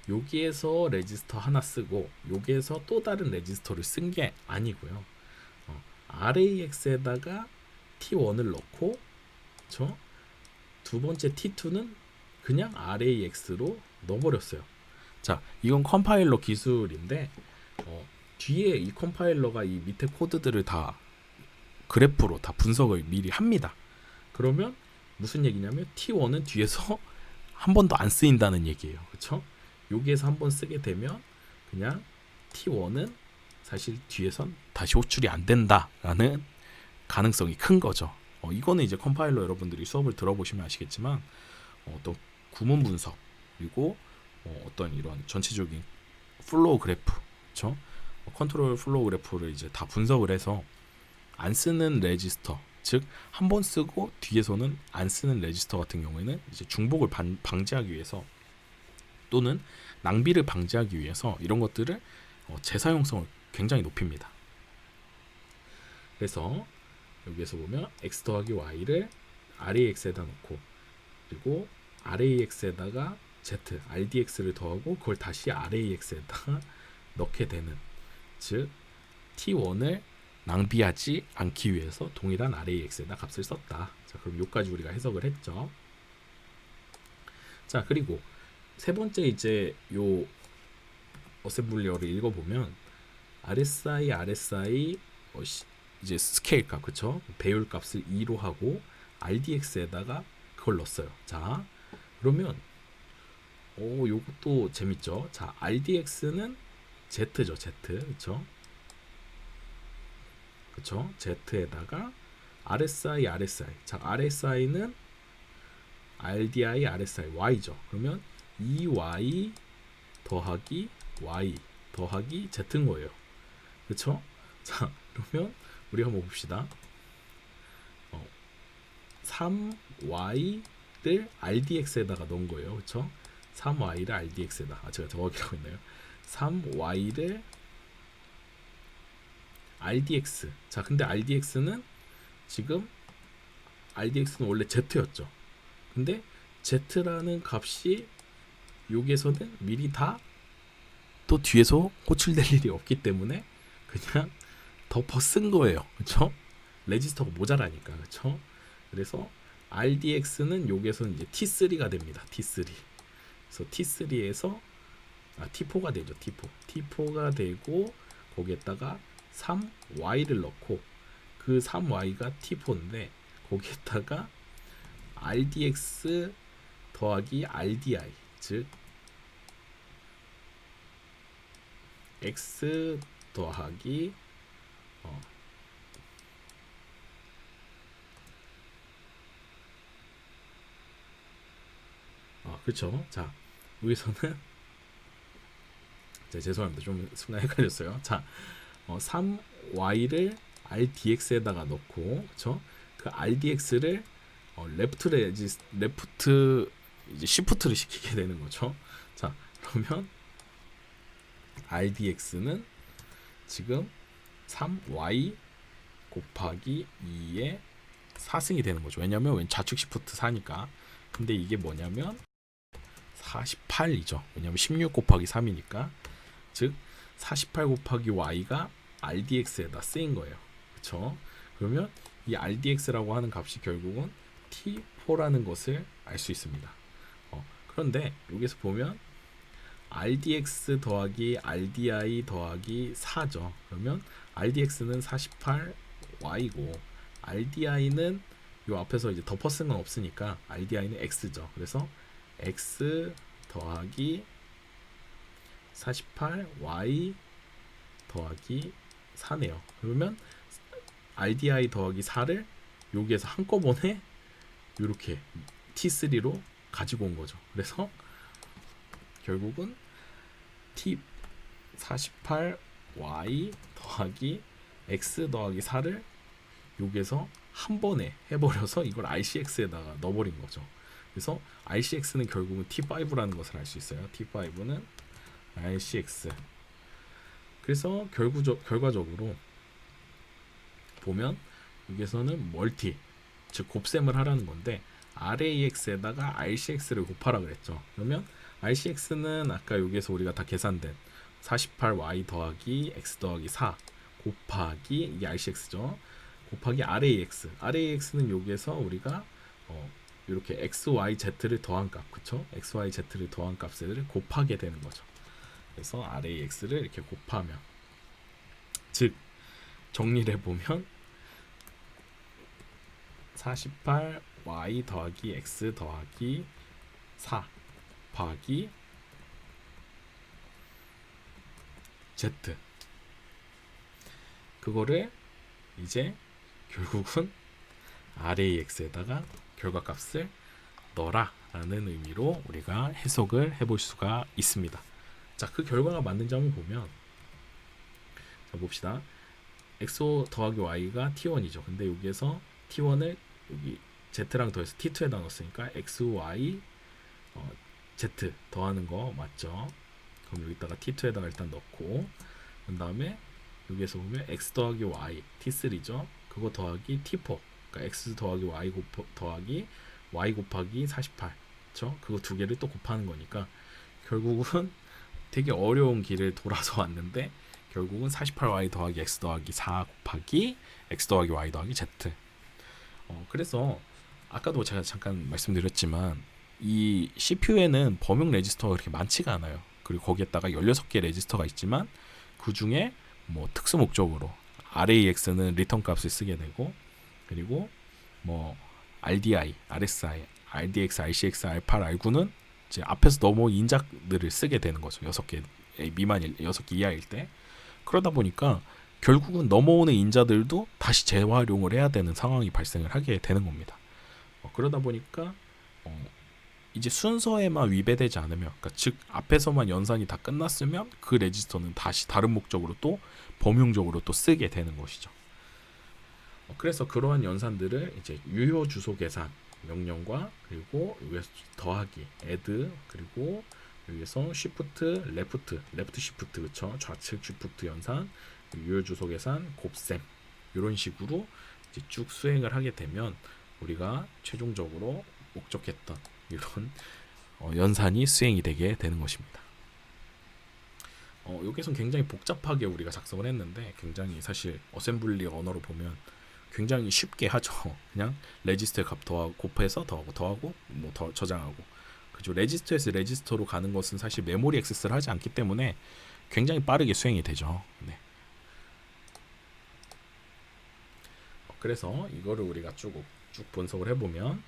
여기에서 레지스터 하나 쓰고 여기에서 또 다른 레지스터를 쓴 게 아니고요. RAX에다가 T1을 넣고 그렇죠? 두 번째 T2는 그냥 RAX로 넣어버렸어요. 자, 이건 컴파일러 기술인데 뒤에 이 컴파일러가 이 밑에 코드들을 다 그래프로 다 분석을 미리 합니다. 그러면 무슨 얘기냐면 T1은 뒤에서 한 번도 안 쓰인다는 얘기예요. 그렇죠? 여기에서 한 번 쓰게 되면 그냥 T1은 사실 뒤에선 다시 호출이 안 된다라는 가능성이 큰 거죠. 이거는 이제 컴파일러 여러분들이 수업을 들어보시면 아시겠지만 어떤 구문 분석 그리고 어떤 이런 전체적인 플로우 그래프, 그렇죠? 컨트롤 플로우 그래프를 이제 다 분석을 해서 안 쓰는 레지스터, 즉 한 번 쓰고 뒤에서는 안 쓰는 레지스터 같은 경우에는 이제 중복을 방지하기 위해서 또는 낭비를 방지하기 위해서 이런 것들을 재사용성을 굉장히 높입니다. 그래서 여기에서 보면 x 더하기 y를 RAX에다 넣고 그리고 RAX에다가 Z, RDX를 더하고 그걸 다시 RAX에다가 넣게 되는 즉 T1을 낭비하지 않기 위해서 동일한 RAX에다 값을 썼다. 자, 그럼 여기까지 우리가 해석을 했죠. 자, 그리고 세 번째 이제 요 어셈블리어를 읽어보면 RSI 이제 스케일 값, 그쵸? 배율 값을 2로 하고 RDX에다가 그걸 넣었어요. 자, 그러면 요것도 재밌죠. 자, RDX는 Z죠, Z. 그쵸? 그쵸? Z에다가 RSI. 자, RSI는 RDI, RSI, Y죠. 그러면 2Y 더하기 Y 더하기 Z인 거예요. 그쵸? 자, 그러면 우리 한번 봅시다. 3Y를 RDX에다가 넣은 거예요. 그쵸? 3Y를 RDX에다. 제가 정확히라고 했나요? 3Y를 RDX. 자, 근데 RDX는 지금 RDX는 원래 Z였죠. 근데 Z라는 값이 여기에서는 미리 다 또 뒤에서 호출될 일이 없기 때문에 그냥 덮어 쓴 거예요. 그렇죠? 레지스터가 모자라니까. 그렇죠? 그래서 RDX는 여기에서는 이제 T3가 됩니다. T3. 그래서 T3에서 T4가 되죠. T4가 되고 거기에다가 3Y를 넣고 그 3Y가 T4인데 거기에다가 RDX 더하기 RDI 즉 X 더하기 그렇죠. 자, 여기서는 자, 죄송합니다. 좀 순간 헷갈렸어요. 자, 3y를 rdx에다가 넣고, 그쵸? 그 rdx를 레프트 이제 시프트를 시키게 되는 거죠. 자, 그러면 rdx는 지금 3y 곱하기 2의 4승이 되는 거죠. 왜냐면 좌측 시프트 4니까. 근데 이게 뭐냐면 48이죠. 왜냐면 16 곱하기 3이니까. 즉 48 곱하기 y가 rdx에다 쓰인 거예요. 그렇죠? 그러면 이 rdx라고 하는 값이 결국은 t4라는 것을 알 수 있습니다. 그런데 여기서 보면 rdx 더하기 rdi 더하기 4죠. 그러면 rdx는 48y고 rdi는 요 앞에서 이제 덮어 쓴 건 없으니까 rdi는 x죠. 그래서 x 더하기 48y 더하기 4네요. 그러면 rdi 더하기 4를 여기에서 한꺼번에 이렇게 t3로 가지고 온 거죠. 그래서 결국은 t 48y 더하기 x 더하기 4를 여기에서 한 번에 해버려서 이걸 RCX에다가 넣어버린 거죠. 그래서 RCX는 결국은 T5라는 것을 알 수 있어요. T5는 RCX. 그래서 결과적으로 보면 여기서는 멀티, 즉 곱셈을 하라는 건데 RAX에다가 RCX를 곱하라 그랬죠. 그러면 RCX는 아까 여기에서 우리가 다 계산된 48y 더하기 x 더하기 4 곱하기 이게 RCX죠. 곱하기 RAX. RAX는 여기에서 우리가 이렇게 XYZ를 더한 값, 그쵸? XYZ를 더한 값을 곱하게 되는 거죠. 그래서 RAX를 이렇게 곱하면, 즉 정리를 해보면 48y 더하기 x 더하기 4 곱하기 z, 그거를 이제 결국은 RAX에다가 결과값을 넣어라 라는 의미로 우리가 해석을 해볼 수가 있습니다. 자, 그 결과가 맞는지 한번 보면, 자, 봅시다. x 더하기 y가 t1이죠. 근데 여기에서 t1을 여기 z랑 더해서 t2에다 넣었으니까 xy z 더하는 거 맞죠? 그럼 여기다가 t2에다가 일단 넣고, 그 다음에 여기에서 보면 x 더하기 y t3죠. 그거 더하기 t4, 그러니까 x 더하기 y 더하기 y 곱하기 48, 그렇죠? 그거 두 개를 또 곱하는 거니까 결국은 되게 어려운 길을 돌아서 왔는데 결국은 48y 더하기 x 더하기 4 곱하기 x 더하기 y 더하기 z. 그래서 아까도 제가 잠깐 말씀드렸지만 이 CPU에는 범용 레지스터가 그렇게 많지가 않아요. 그리고 거기에다가 16개 레지스터가 있지만 그 중에 뭐 특수 목적으로 RAX는 리턴 값을 쓰게 되고, 그리고 뭐 RDI, RSI, RDX, RCX, R8, R9는 이제 앞에서 넘어온 인자들을 쓰게 되는 거죠. 6개 미만일, 6개 이하일 때. 그러다 보니까 결국은 넘어오는 인자들도 다시 재활용을 해야 되는 상황이 발생을 하게 되는 겁니다. 그러다 보니까 이제 순서에만 위배되지 않으면, 그러니까 즉 앞에서만 연산이 다 끝났으면 그 레지스터는 다시 다른 목적으로 또 범용적으로 또 쓰게 되는 것이죠. 그래서 그러한 연산들을 이제 유효 주소 계산 명령과, 그리고 여기서 더하기 add, 그리고 여기서 shift left shift, 그쵸? 좌측 shift 연산, 유효 주소 계산, 곱셈, 이런 식으로 이제 쭉 수행을 하게 되면 우리가 최종적으로 목적했던 이런 연산이 수행이 되게 되는 것입니다. 여기서는 굉장히 복잡하게 우리가 작성을 했는데 굉장히 사실 어셈블리 언어로 보면 굉장히 쉽게 하죠. 그냥 레지스터의 값 더하고 곱해서 더하고 뭐 더 저장하고, 그죠? 레지스터에서 레지스터로 가는 것은 사실 메모리 액세스를 하지 않기 때문에 굉장히 빠르게 수행이 되죠. 네. 그래서 이거를 우리가 쭉 분석을 해보면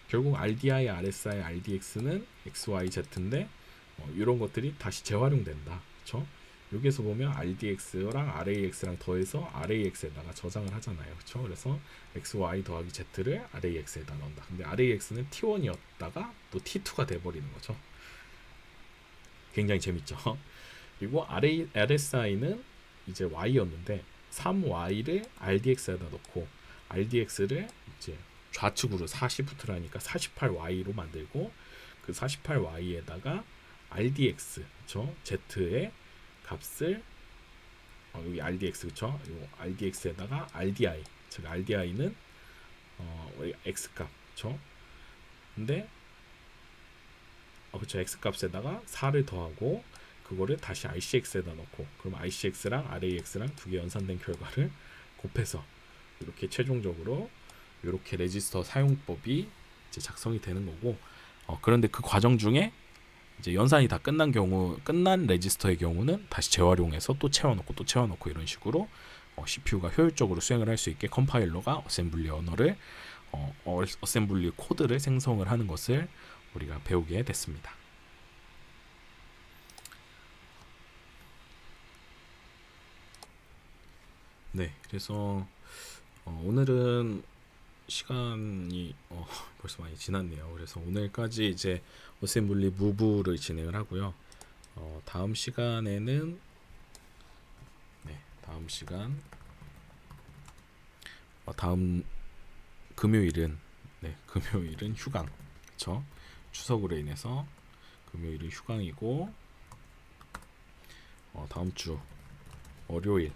결국 RDI, RSI, RDX는 XYZ인데 이런 것들이 다시 재활용된다. 그렇죠? 여기에서 보면 RDX랑 RAX랑 더해서 RAX에다가 저장을 하잖아요. 그렇죠? 그래서 XY 더하기 Z를 RAX에다 넣는다. 근데 RAX는 T1이었다가 또 T2가 돼버리는 거죠. 굉장히 재밌죠? 그리고 RSI는 이제 Y였는데 3Y를 RDX에다 넣고 RDX를 이제 좌측으로 40부터라니까 48Y로 만들고 그 48Y에다가 RDX 그쵸? Z의 값을 여기 RDX 그쵸? 요 RDX에다가 RDI 즉 RDI는 X 값 그쵸? 근데 그쵸 X 값에다가 4를 더하고 그거를 다시 ICX에다 넣고 그럼 ICX랑 RAX랑 두 개 연산된 결과를 곱해서 이렇게 최종적으로 이렇게 레지스터 사용법이 이제 작성이 되는 거고 그런데 그 과정 중에 이제 연산이 다 끝난 레지스터의 경우는 다시 재활용해서 또 채워넣고 이런 식으로 CPU가 효율적으로 수행을 할 수 있게 컴파일러가 어셈블리 언어를 어셈블리 코드를 생성을 하는 것을 우리가 배우게 됐습니다. 네, 그래서 오늘은 시간이 벌써 많이 지났네요. 그래서 오늘까지 이제 어셈블리 무브를 진행을 하고요. 다음 시간에는 다음 시간 다음 금요일은 금요일은 휴강, 그렇죠? 추석으로 인해서 금요일은 휴강이고 다음 주 월요일은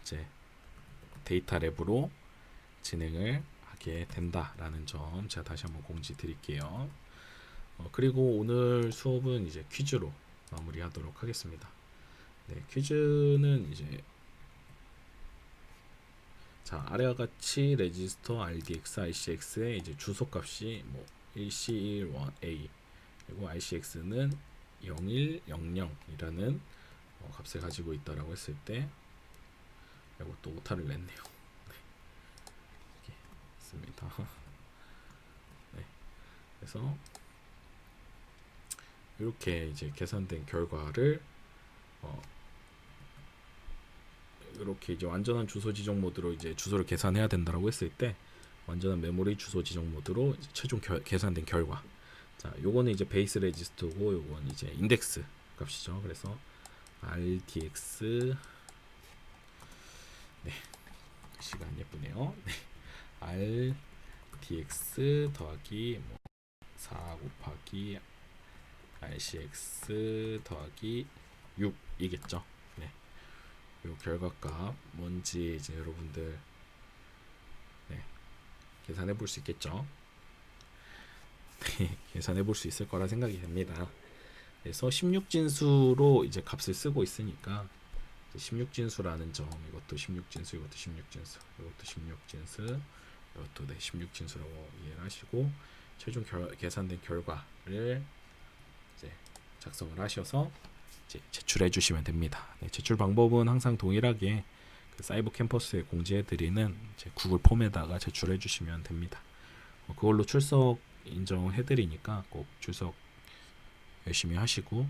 이제 데이터 랩으로 진행을 하게 된다라는 점 제가 다시 한번 공지 드릴게요. 그리고 오늘 수업은 이제 퀴즈로 마무리하도록 하겠습니다. 네, 퀴즈는 이제 자 아래와 같이 레지스터 RDX, ICX의 이제 주소값이 뭐 1C11A 그리고 ICX는 0100이라는 값을 가지고 있다라고 했을 때 이것도 오타를 냈네요. 이렇게 있습니다. 네, 그래서 이렇게 이제 계산된 결과를 이렇게 이제 완전한 주소 지정 모드로 이제 주소를 계산해야 된다라고 했을 때 완전한 메모리 주소 지정 모드로 이제 최종 계산된 결과. 자, 요거는 이제 베이스 레지스터고 요건 이제 인덱스 값이죠. 그래서 RDX 네. 시간 예쁘네요. 네. RDX 더하기 4 곱하기 RCX 더하기 6이겠죠. 네. 요 결과값 뭔지 이제 여러분들 계산해 볼 수 있겠죠. 네, 계산해 볼 수 있을 거라 생각이 됩니다. 그래서 16진수로 이제 값을 쓰고 있으니까 16진수라는 점 이것도 16진수 이것도 16진수 이것도 16진수 이것도 16진수라고 이해를 하시고 최종 계산된 결과를 이제 작성을 하셔서 이제 제출해 주시면 됩니다. 네, 제출 방법은 항상 동일하게 그 사이버 캠퍼스에 공지해 드리는 구글 폼에다가 제출해 주시면 됩니다. 그걸로 출석 인정해 드리니까 꼭 출석 열심히 하시고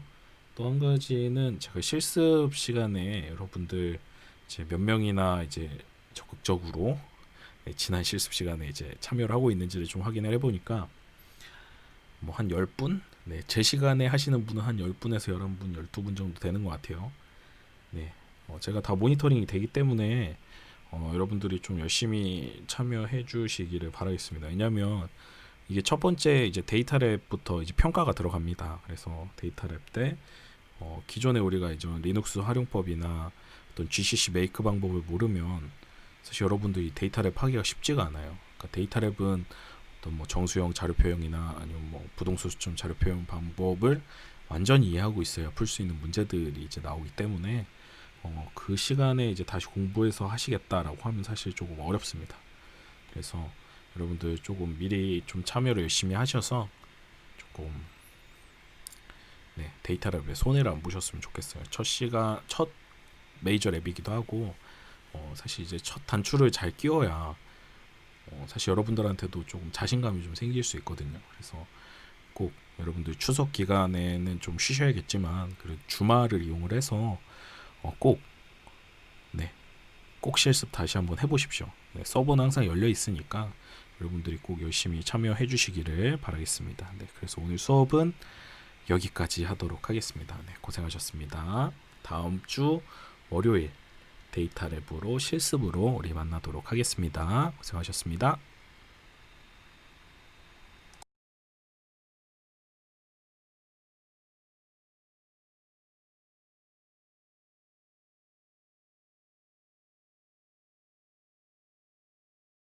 또 한 가지는 제가 실습 시간에 여러분들 이제 몇 명이나 이제 적극적으로 지난 실습 시간에 이제 참여를 하고 있는지를 좀 확인을 해보니까 뭐 한 10분? 네, 제 시간에 하시는 분은 한 10분에서 11분, 12분 정도 되는 것 같아요. 네, 제가 다 모니터링이 되기 때문에 여러분들이 좀 열심히 참여해 주시기를 바라겠습니다. 왜냐하면 이게 첫 번째 이제 데이터 랩부터 이제 평가가 들어갑니다. 그래서 데이터 랩 때 기존에 우리가 이제 리눅스 활용법이나 어떤 GCC 메이크 방법을 모르면 사실 여러분들이 데이터 랩 하기가 쉽지가 않아요. 그러니까 데이터 랩은 어떤 뭐 정수형 자료 표현이나 아니면 뭐 부동수 수점 자료 표현 방법을 완전히 이해하고 있어야 풀 수 있는 문제들이 이제 나오기 때문에 그 시간에 이제 다시 공부해서 하시겠다라고 하면 사실 조금 어렵습니다. 그래서 여러분들 조금 미리 좀 참여를 열심히 하셔서 조금 데이터 랩에 손해를 안 보셨으면 좋겠어요. 첫 메이저 랩이기도 하고 사실 이제 첫 단추를 잘 끼워야 사실 여러분들한테도 조금 자신감이 좀 생길 수 있거든요. 그래서 꼭 여러분들 추석 기간에는 좀 쉬셔야겠지만 그래도 주말을 이용을 해서 꼭 실습 다시 한번 해보십시오. 서버는 항상 열려 있으니까 여러분들이 꼭 열심히 참여해 주시기를 바라겠습니다. 그래서 오늘 수업은 여기까지 하도록 하겠습니다. 네, 고생하셨습니다. 다음 주 월요일 데이터 랩으로 실습으로 우리 만나도록 하겠습니다. 고생하셨습니다.